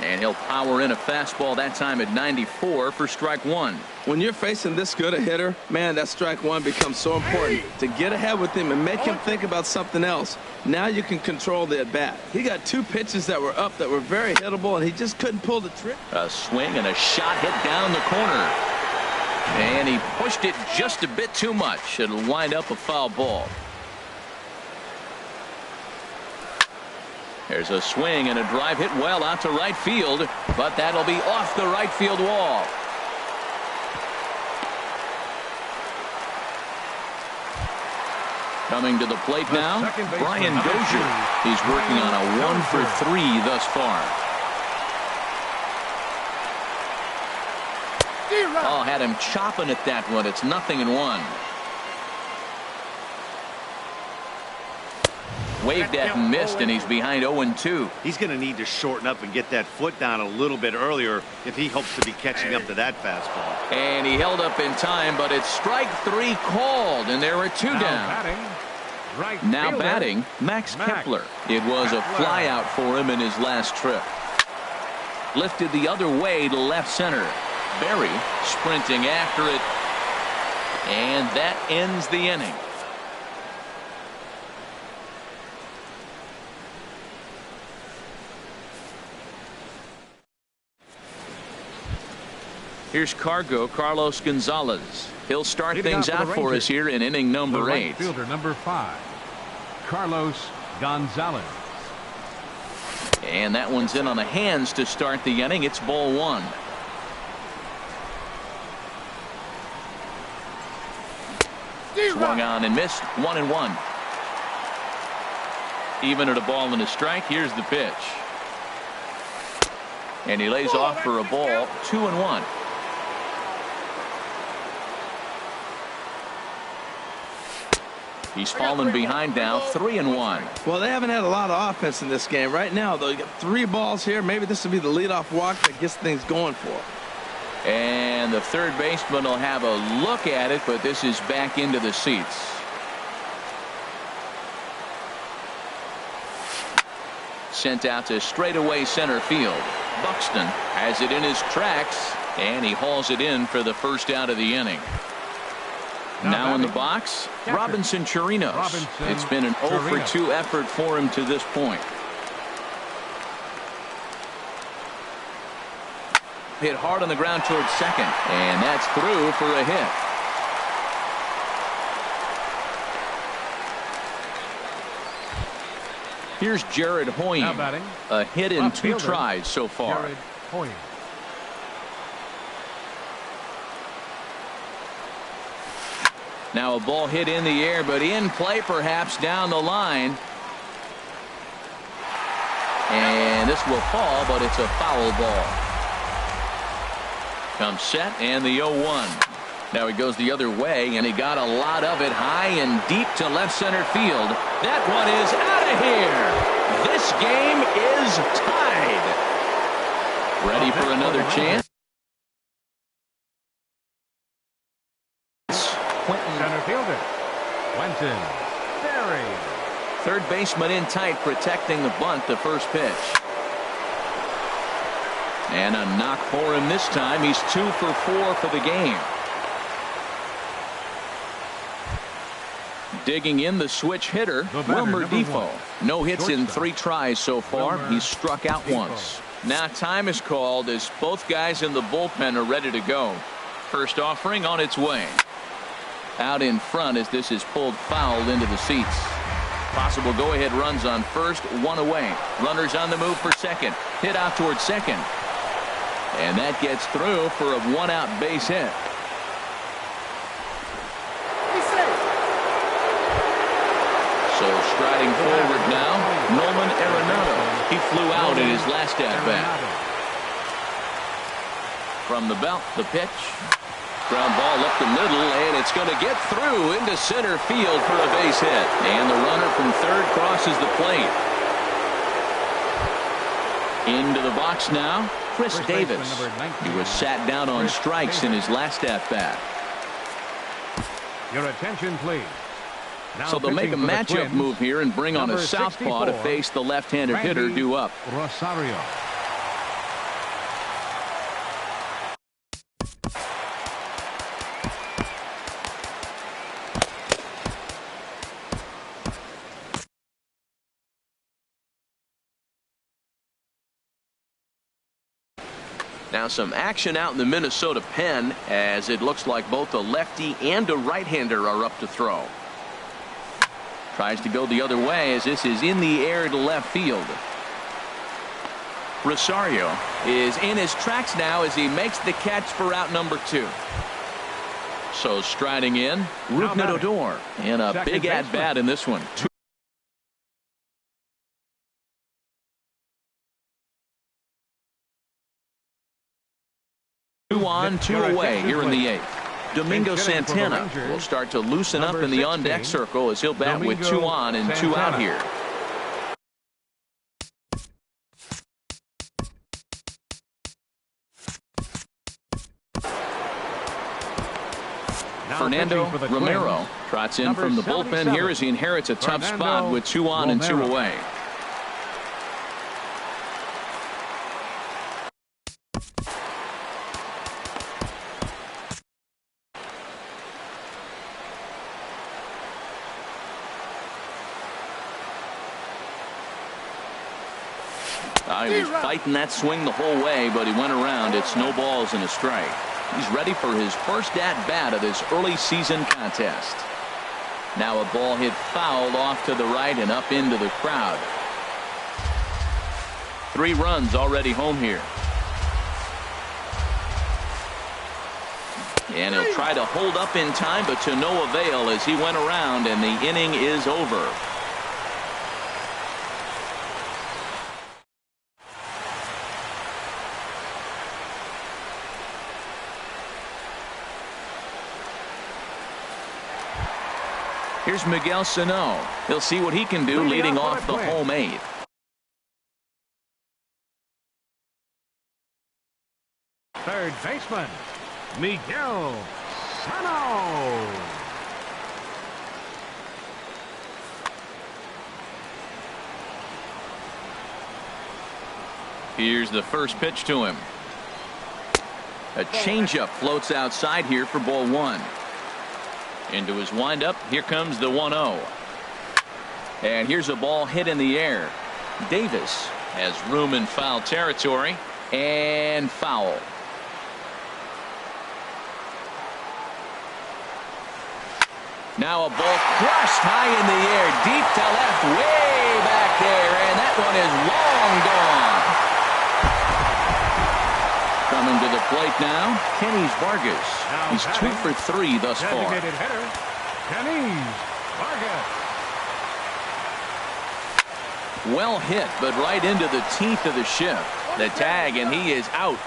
And he'll power in a fastball that time at 94 for strike 1. When you're facing this good a hitter, man, that strike 1 becomes so important. To get ahead with him and make him think about something else, now you can control the at-bat. He got 2 pitches that were up that were very hittable, and he just couldn't pull the trick. A swing and a shot hit down the corner. And he pushed it just a bit too much. It'll wind up a foul ball. There's a swing and a drive hit well out to right field, but that'll be off the right field wall. Coming to the plate now, Brian Dozier. He's working on a 1 for 3 thus far. Oh, had him chopping at that one. It's 0-1. Waved at and missed, and he's behind 0-2. He's going to need to shorten up and get that foot down a little bit earlier if he hopes to be catching up to that fastball. And he held up in time, but it's strike 3 called, and there are 2 down. Now batting, Max Kepler. It was a fly out for him in his last trip. Lifted the other way to left center. Berry sprinting after it, and that ends the inning. Here's Carlos Gonzalez. He'll start things out for us here in inning number 8. Fielder number 5, Carlos Gonzalez. And that one's in on the hands to start the inning. It's ball 1. Swung on and missed. 1-1. Even at a ball and a strike. Here's the pitch. And he lays off for a ball. 2-1. He's fallen behind now. 3-1. Well, they haven't had a lot of offense in this game. Right now, though, you got 3 balls here. Maybe this will be the leadoff walk that gets things going for him. And the third baseman will have a look at it, but this is back into the seats. sent out to straightaway center field. Buxton has it in his tracks, and he hauls it in for the first out of the inning. Now in the box, Robinson Chirinos. It's been an 0 for 2 effort for him to this point. Hit hard on the ground towards second, and that's through for a hit. Here's Jared Hoying. A hit in 2 tries so far. Jared Hoying. Now a ball hit in the air, but in play perhaps down the line. And this will fall, but it's a foul ball. Comes set and the 0-1. Now he goes the other way, and he got a lot of it high and deep to left center field. That one is out of here. This game is tied. Ready for another chance? Center fielder. Quentin Berry. Third baseman in tight, protecting the bunt, the first pitch. And a knock for him this time. He's 2 for 4 for the game. Digging in, the switch hitter, Wilmer Defoe. No hits in 3 tries so far. He's struck out once. Now time is called as both guys in the bullpen are ready to go. First offering on its way. Out in front as this is pulled foul into the seats. Possible go-ahead runs on first, 1 away. Runners on the move for second. Hit out towards second. And that gets through for a 1-out base hit. So striding forward now, Nolan Arenado. He flew out in his last at-bat. From the belt, the pitch. Ground ball up the middle, and it's going to get through into center field for a base hit. And the runner from third crosses the plate. Into the box now, Chris Davis. He was sat down on strikes in his last at-bat. Your attention, please. So they'll make a matchup move here and bring on a southpaw to face the left-handed hitter due up. Rosario. Now some action out in the Minnesota pen as it looks like both a lefty and a right-hander are up to throw. Tries to go the other way as this is in the air to left field. Rosario is in his tracks now as he makes the catch for out number 2. So striding in, Rougned Odor, and a big at-bat in this one. 2 on, 2 away here in the 8th. Domingo Santana will start to loosen up in the on-deck circle as he'll bat with 2 on and 2 out here. Fernando Romero trots in from the bullpen here as he inherits a tough spot with 2 on and 2 away. He was fighting that swing the whole way, but he went around. It's no balls and a strike. He's ready for his first at-bat of this early season contest. Now a ball hit foul off to the right and up into the crowd. 3 runs already home here. And he'll try to hold up in time, but to no avail as he went around, and the inning is over. Here's Miguel Sano. He'll see what he can do leading off the home 8th. Third baseman, Miguel Sano. Here's the first pitch to him. A changeup floats outside here for ball 1. Into his windup. Here comes the 1-0. And here's a ball hit in the air. Davis has room in foul territory, and foul. Now a ball crushed high in the air, deep to left, way back there, and that one is long gone. Coming to the plate now, Kenny's Vargas. He's 2 for 3 thus far. Designated hitter, Kenny's Vargas. Well hit, but right into the teeth of the shift. The tag, and he is out.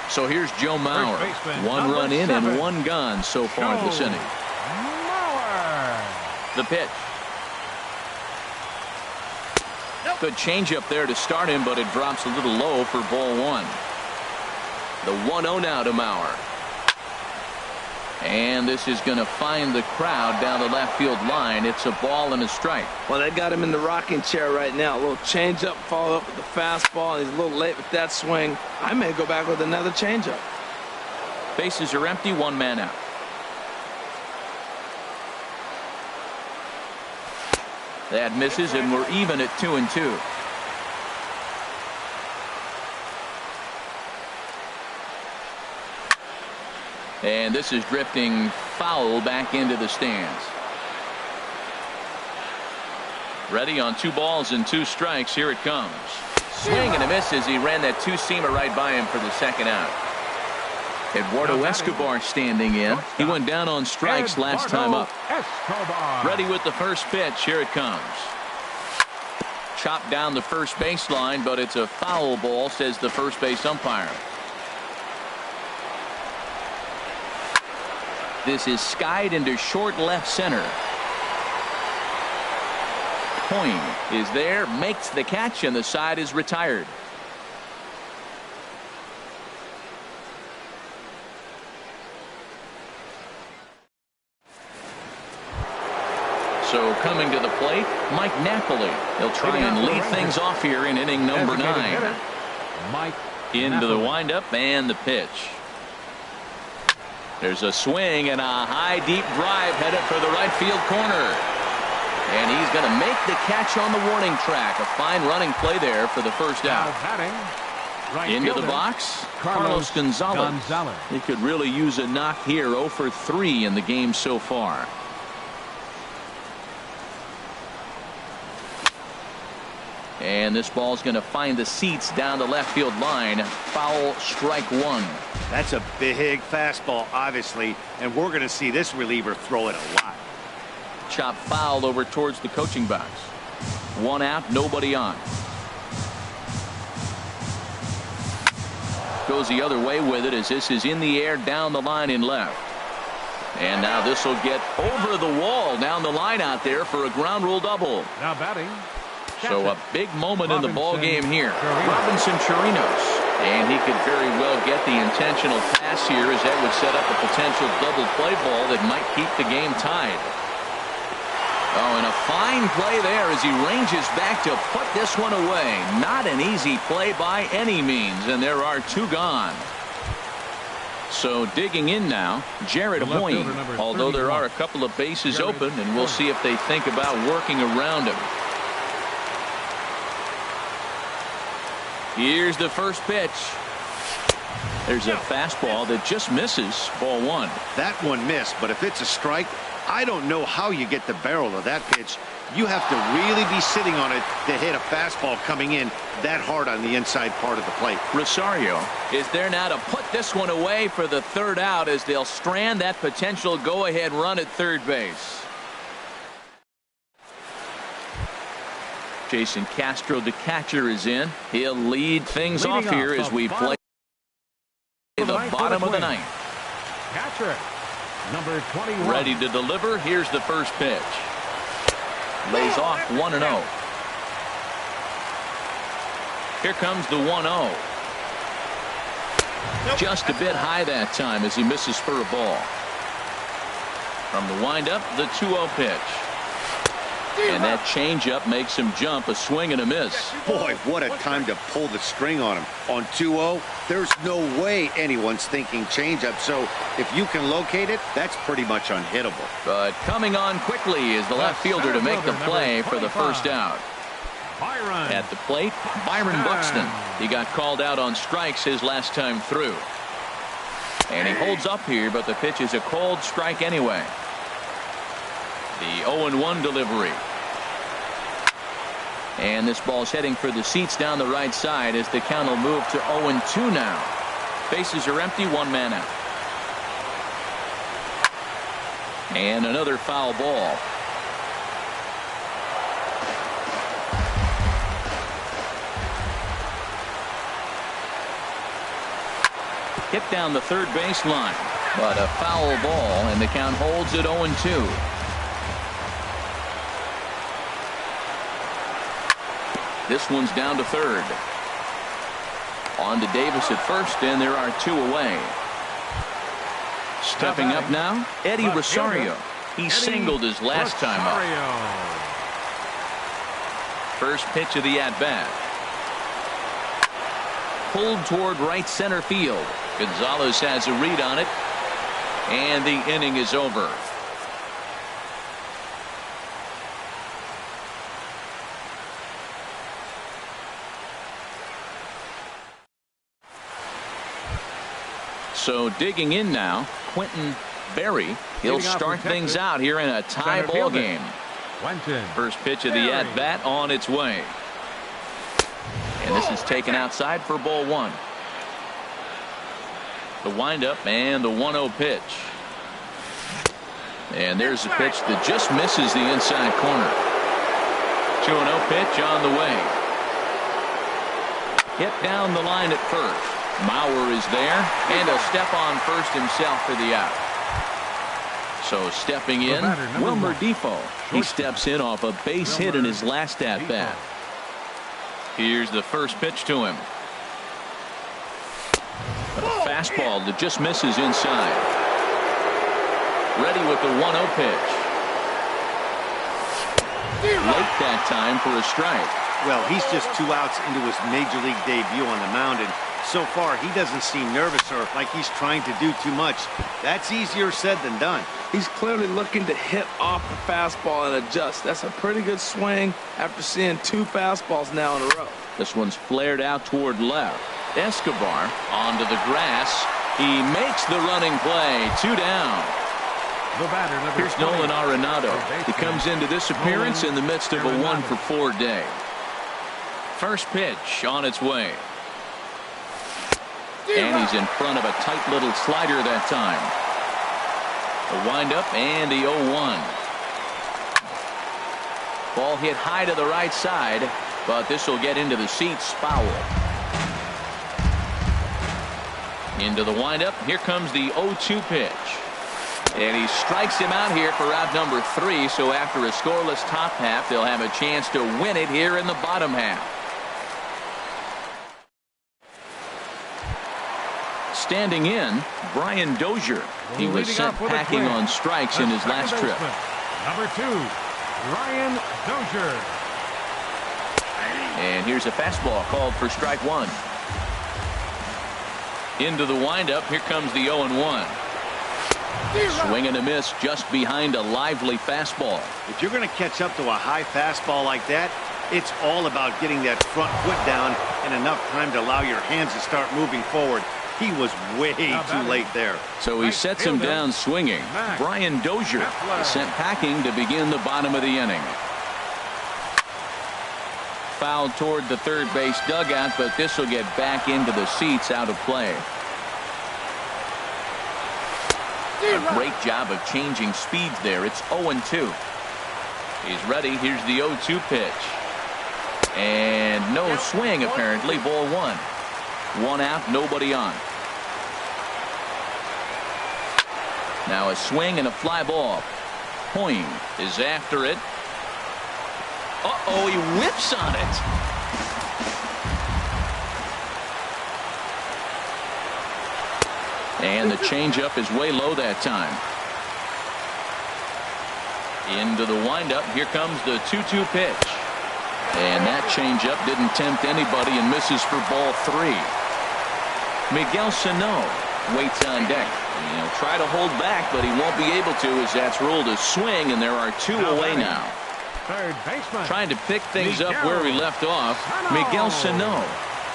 So here's Joe Mauer. 1 run in and 1 gone so far this inning. The pitch. Good changeup there to start him, but it drops a little low for ball 1. The 1-0 now to Mauer. And this is going to find the crowd down the left field line. It's a ball and a strike. Well, they got him in the rocking chair right now. A little changeup, follow up with the fastball. He's a little late with that swing. I may go back with another changeup. Bases are empty, 1 man out. That misses, and we're even at 2-2. And this is drifting foul back into the stands. Ready on 2 balls and 2 strikes. Here it comes. Swing and a miss as he ran that 2-seamer right by him for the second out. Eduardo Escobar standing in. He went down on strikes last time up. Ready with the first pitch. Here it comes. Chopped down the first baseline, but it's a foul ball, says the first base umpire. This is skied into short left center. Coyne is there, makes the catch, and the side is retired. So coming to the plate, Mike Napoli. He'll try and lead things off here in inning number 9. Mike into the windup and the pitch. There's a swing and a high deep drive headed for the right field corner. And he's going to make the catch on the warning track. A fine running play there for the first out. Into the box, Carlos Gonzalez. He could really use a knock here. 0 for 3 in the game so far. And this ball's going to find the seats down the left field line. Foul, strike 1. That's a big fastball, obviously, and we're going to see this reliever throw it a lot. Chop foul over towards the coaching box. 1 out, nobody on. Goes the other way with it as this is in the air down the line in left. And now this will get over the wall down the line out there for a ground rule double. Now batting. So a big moment in the ball game here. Robinson Chirinos. And he could very well get the intentional pass here, as that would set up a potential double play ball that might keep the game tied. Oh, and a fine play there as he ranges back to put this one away. Not an easy play by any means, and there are 2 gone. So digging in now, Jared Hoyne, although there are a couple of bases open, and we'll see if they think about working around him. Here's the first pitch. There's a fastball that just misses, ball 1. That one missed, but if it's a strike, I don't know how you get the barrel of that pitch. You have to really be sitting on it to hit a fastball coming in that hard on the inside part of the plate. Rosario is there now to put this one away for the 3rd out as they'll strand that potential go-ahead run at third base. Jason Castro, the catcher, is in. He'll lead things off here as we play the bottom of the 9th. Catcher, number 21. Ready to deliver. Here's the first pitch. Lays off 1-0. Here comes the 1-0. Just a bit high that time as he misses for a ball. From the windup, the 2-0 pitch. And that changeup makes him jump, a swing and a miss. Boy, what a time to pull the string on him. On 2-0, there's no way anyone's thinking changeup. So if you can locate it, that's pretty much unhittable. But coming on quickly is the left fielder to make the play for the first out. At the plate, Byron Buxton. He got called out on strikes his last time through. And he holds up here, but the pitch is a cold strike anyway. The 0-1 delivery. And this ball's heading for the seats down the right side as the count will move to 0-2 now. Bases are empty, one man out. And another foul ball. Hit down the third baseline, but a foul ball, and the count holds at 0-2. This one's down to third. On to Davis at first, and there are two away. Stepping up now, Eddie Rosario. He singled his last time up. First pitch of the at-bat. Pulled toward right center field. Gonzalez has a read on it, and the inning is over. So digging in now, Quentin Berry. He'll start things out here in a tie ball game. First pitch of the at-bat on its way. And this is taken outside for ball one. The windup and the 1-0 pitch. And there's a pitch that just misses the inside corner. 2-0 pitch on the way. Hit down the line at first. Mauer is there, and he'll step on first himself for the out. So stepping in, Wilmer Defoe. He steps in off a base hit in his last at-bat. Here's the first pitch to him. A fastball that just misses inside. Ready with the 1-0 pitch. Late that time for a strike. Well, he's just 2 outs into his major league debut on the mound, and so far he doesn't seem nervous or like he's trying to do too much. That's easier said than done. He's clearly looking to hit off the fastball and adjust. That's a pretty good swing after seeing 2 fastballs now in a row. This one's flared out toward left. Escobar onto the grass. He makes the running play. 2 down. Here's Nolan Arenado. He comes into this appearance in the midst of a 1-for-4 day. First pitch on its way. And he's in front of a tight little slider that time. A windup and the 0-1. Ball hit high to the right side, but this will get into the seats. Foul. Into the windup. Here comes the 0-2 pitch. And he strikes him out here for out number 3. So after a scoreless top half, they'll have a chance to win it here in the bottom half. Standing in, Brian Dozier. He was sent packing on strikes in his last trip. Number 2, Brian Dozier. And here's a fastball called for strike 1. Into the windup. Here comes the 0-1. Swing and a miss just behind a lively fastball. If you're going to catch up to a high fastball like that, it's all about getting that front foot down and enough time to allow your hands to start moving forward. He was way too late there. So he sets him down swinging. Brian Dozier is sent packing to begin the bottom of the inning. Fouled toward the third base dugout, but this will get back into the seats out of play. A great job of changing speeds there. It's 0-2. He's ready. Here's the 0-2 pitch. And no swing apparently. Ball 1. 1 out, nobody on. Now a swing and a fly ball. Hoying is after it. Uh-oh, he whips on it. And the changeup is way low that time. Into the windup. Here comes the 2-2 pitch. And that changeup didn't tempt anybody and misses for ball 3. Miguel Sano waits on deck. He'll try to hold back, but he won't be able to as that's ruled a swing, and there are 2 away now. Third baseman. Trying to pick things up where we left off. Miguel Sano.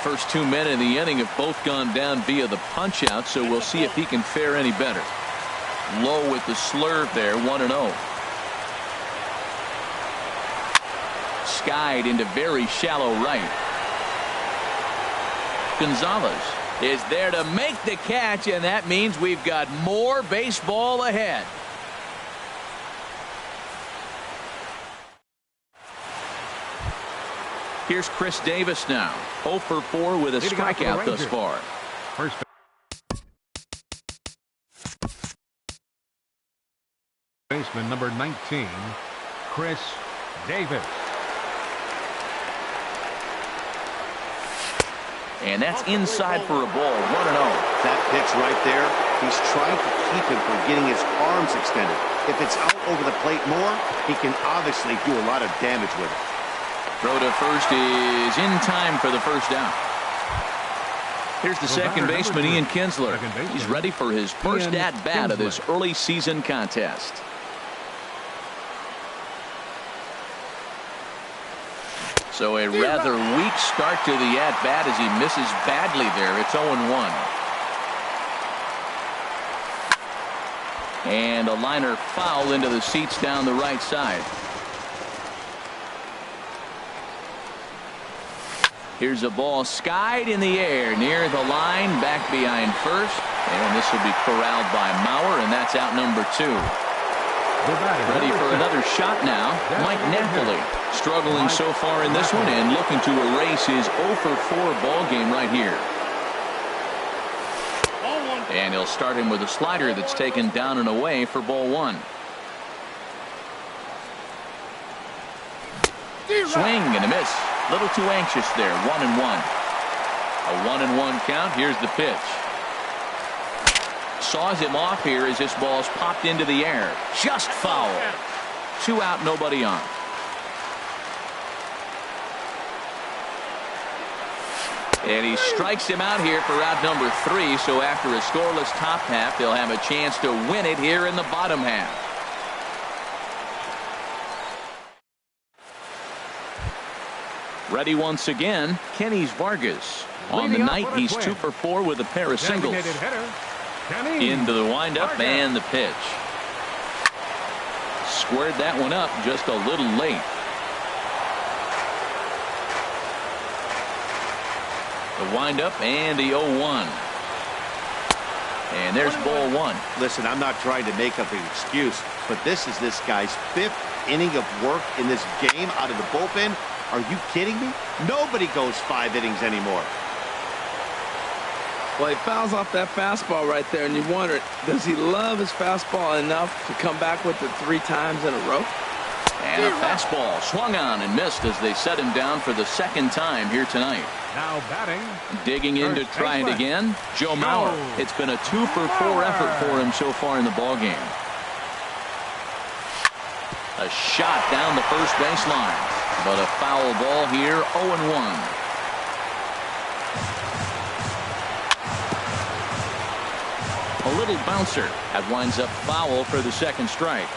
First 2 men in the inning have both gone down via the punch out, so we'll see if he can fare any better. Low with the slurve there, 1-0. Skied into very shallow right. Gonzalez is there to make the catch, and that means we've got more baseball ahead. Here's Chris Davis now. 0 for 4 with a strikeout thus far. First baseman number 19, Chris Davis. And that's inside for a ball. 1-0. That pitch right there, he's trying to keep him from getting his arms extended. If it's out over the plate more, he can obviously do a lot of damage with it. Throw to first is in time for the first out. Here's the second baseman, Ian Kinsler. He's ready for his first at-bat of this early season contest. So a rather weak start to the at-bat as he misses badly there. It's 0-1. And a liner foul into the seats down the right side. Here's a ball skied in the air near the line, back behind first. And this will be corralled by Mauer, and that's out number 2. Ready for another shot now. Mike Napoli struggling so far in this one and looking to erase his 0 for 4 ball game right here. And he'll start him with a slider that's taken down and away for ball 1. Swing and a miss. Little too anxious there. 1-1. A 1-1 count. Here's the pitch. Saws him off here as this ball's popped into the air. Just foul. 2 out, nobody on. And he strikes him out here for out number 3. So after a scoreless top half, they'll have a chance to win it here in the bottom half. Ready once again, Kenny's Vargas. On the night, he's 2 for 4 with a pair of singles. Into the windup and the pitch. Squared that one up just a little late. The windup and the 0-1. And there's ball 1. Listen, I'm not trying to make up an excuse, but this is this guy's 5th inning of work in this game out of the bullpen. Are you kidding me? Nobody goes 5 innings anymore. Well, he fouls off that fastball right there, and you wonder, does he love his fastball enough to come back with it 3 times in a row? And a fastball swung on and missed as they set him down for the 2nd time here tonight. Now batting. Digging in to try it again, Joe Mauer. It's been a 2 for 4 effort for him so far in the ballgame. A shot down the first baseline, but a foul ball here, 0-1. A little bouncer that winds up foul for the 2nd strike.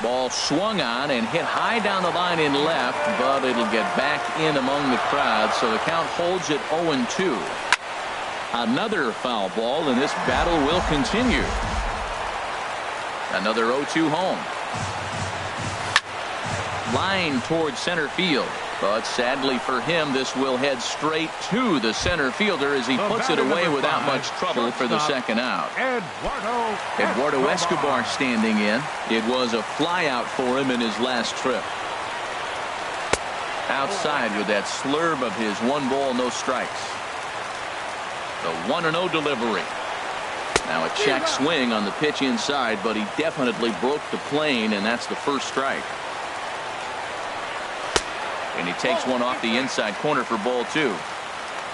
Ball swung on and hit high down the line in left, but it'll get back in among the crowd, so the count holds at 0-2. Another foul ball, and this battle will continue. Another 0-2 home. Line towards center field. But sadly for him, this will head straight to the center fielder as he puts it away without much trouble for the 2nd out. Eduardo Escobar standing in. It was a fly out for him in his last trip. Outside with that slurve of his 1 ball, no strikes. The 1-0 delivery. Now a check swing on the pitch inside, but he definitely broke the plane, and that's the 1st strike. And he takes one off the inside corner for ball 2.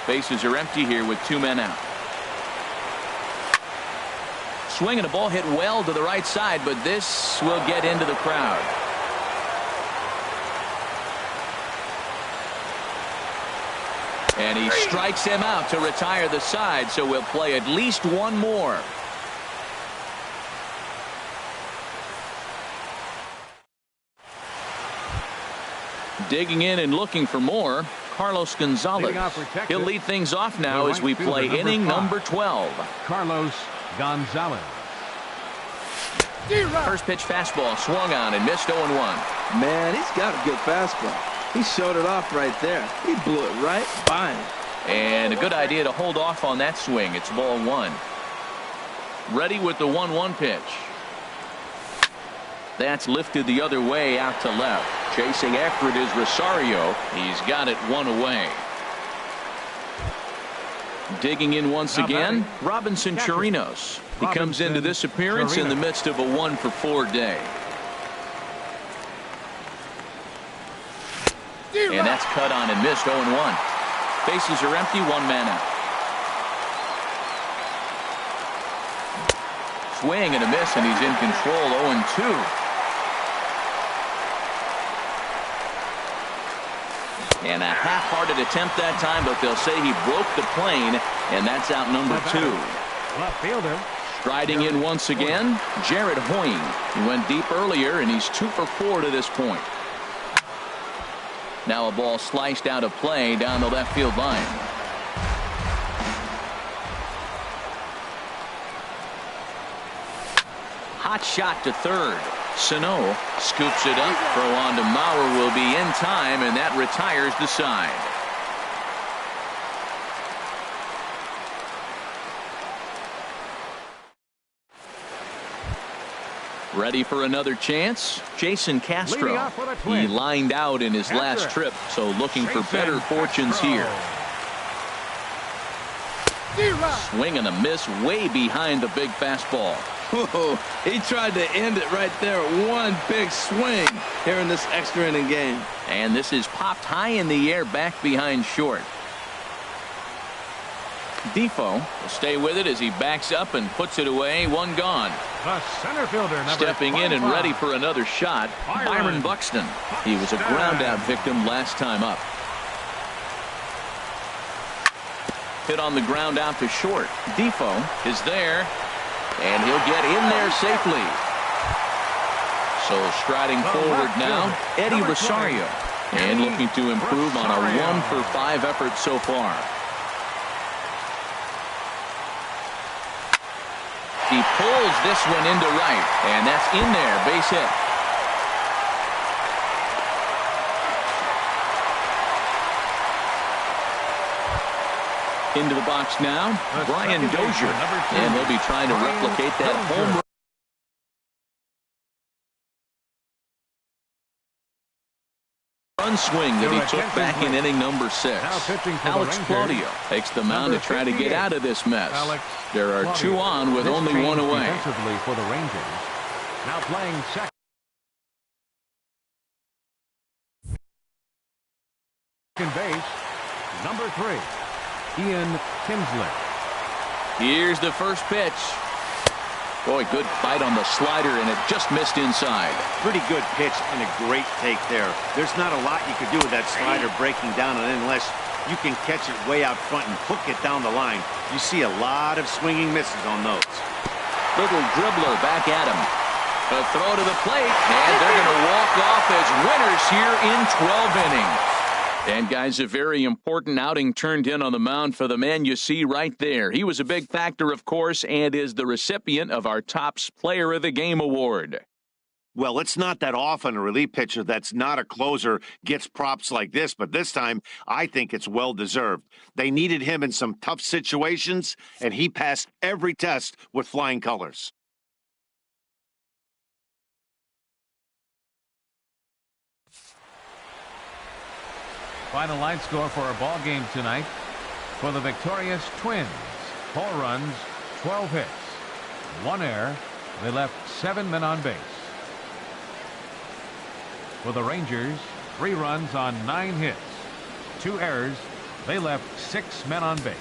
Bases are empty here with 2 men out. swing and a ball hit well to the right side, but this will get into the crowd. And he strikes him out to retire the side, so we'll play at least one more. Digging in and looking for more, Carlos Gonzalez. He'll lead things off now as we play inning number 12. Carlos Gonzalez. First pitch fastball swung on and missed 0-1. Man, he's got a good fastball. He showed it off right there. He blew it right by him. And a good idea to hold off on that swing. It's ball 1. Ready with the 1-1 pitch. That's lifted the other way out to left. Chasing after it is Rosario. He's got it 1 away. Digging in once again, Robinson Chirinos. He comes into this appearance in the midst of a 1-for-4 day. And that's cut on and missed 0-1. Bases are empty, 1 man out. Swing and a miss, and he's in control, 0-2. And a half-hearted attempt that time, but they'll say he broke the plane, and that's out number 2. Left fielder. Striding in once again, Jared Hoying. He went deep earlier, and he's 2-for-4 to this point. Now a ball sliced out of play down the left field line. Hot shot to third. Sano scoops it up. Throw on to Mauer will be in time, and that retires the side. Ready for another chance? Jason Castro. He lined out in his last trip, so looking for better fortunes here. Swing and a miss way behind the big fastball. Whoa, he tried to end it right there. One big swing here in this extra inning game. And this is popped high in the air back behind short. Defoe will stay with it as he backs up and puts it away. 1 gone. The center fielder, stepping in and ready for another shot, Byron Buxton. He was a ground out victim last time up. Hit on the ground out to short. Defoe is there, and he'll get in there safely. So striding forward now, Eddie Rosario, and looking to improve on a 1-for-5 effort so far. He pulls this one into right, and that's in there, base hit. Into the box now, Brian Dozier, and he'll be trying to replicate that home run swing that he took back in inning number 6. Alex Claudio takes the mound to try to get out of this mess. There are 2 on with only 1 away. For the Rangers. Now playing second base, number 3, Ian Kinsler. Here's the first pitch. Boy, good bite on the slider, and it just missed inside. Pretty good pitch and a great take there. There's not a lot you could do with that slider breaking down unless you can catch it way out front and hook it down the line. You see a lot of swinging misses on those. Little dribbler back at him. A throw to the plate, and they're going to walk off as winners here in 12 innings. And, guys, a very important outing turned in on the mound for the man you see right there. He was a big factor, of course, and is the recipient of our Topps Player of the Game award. Well, it's not that often a relief pitcher that's not a closer gets props like this, but this time I think it's well-deserved. They needed him in some tough situations, and he passed every test with flying colors. Final line score for our ball game tonight. For the victorious Twins, 4 runs, 12 hits, 1 error. They left 7 men on base. For the Rangers, 3 runs on 9 hits, 2 errors. They left 6 men on base.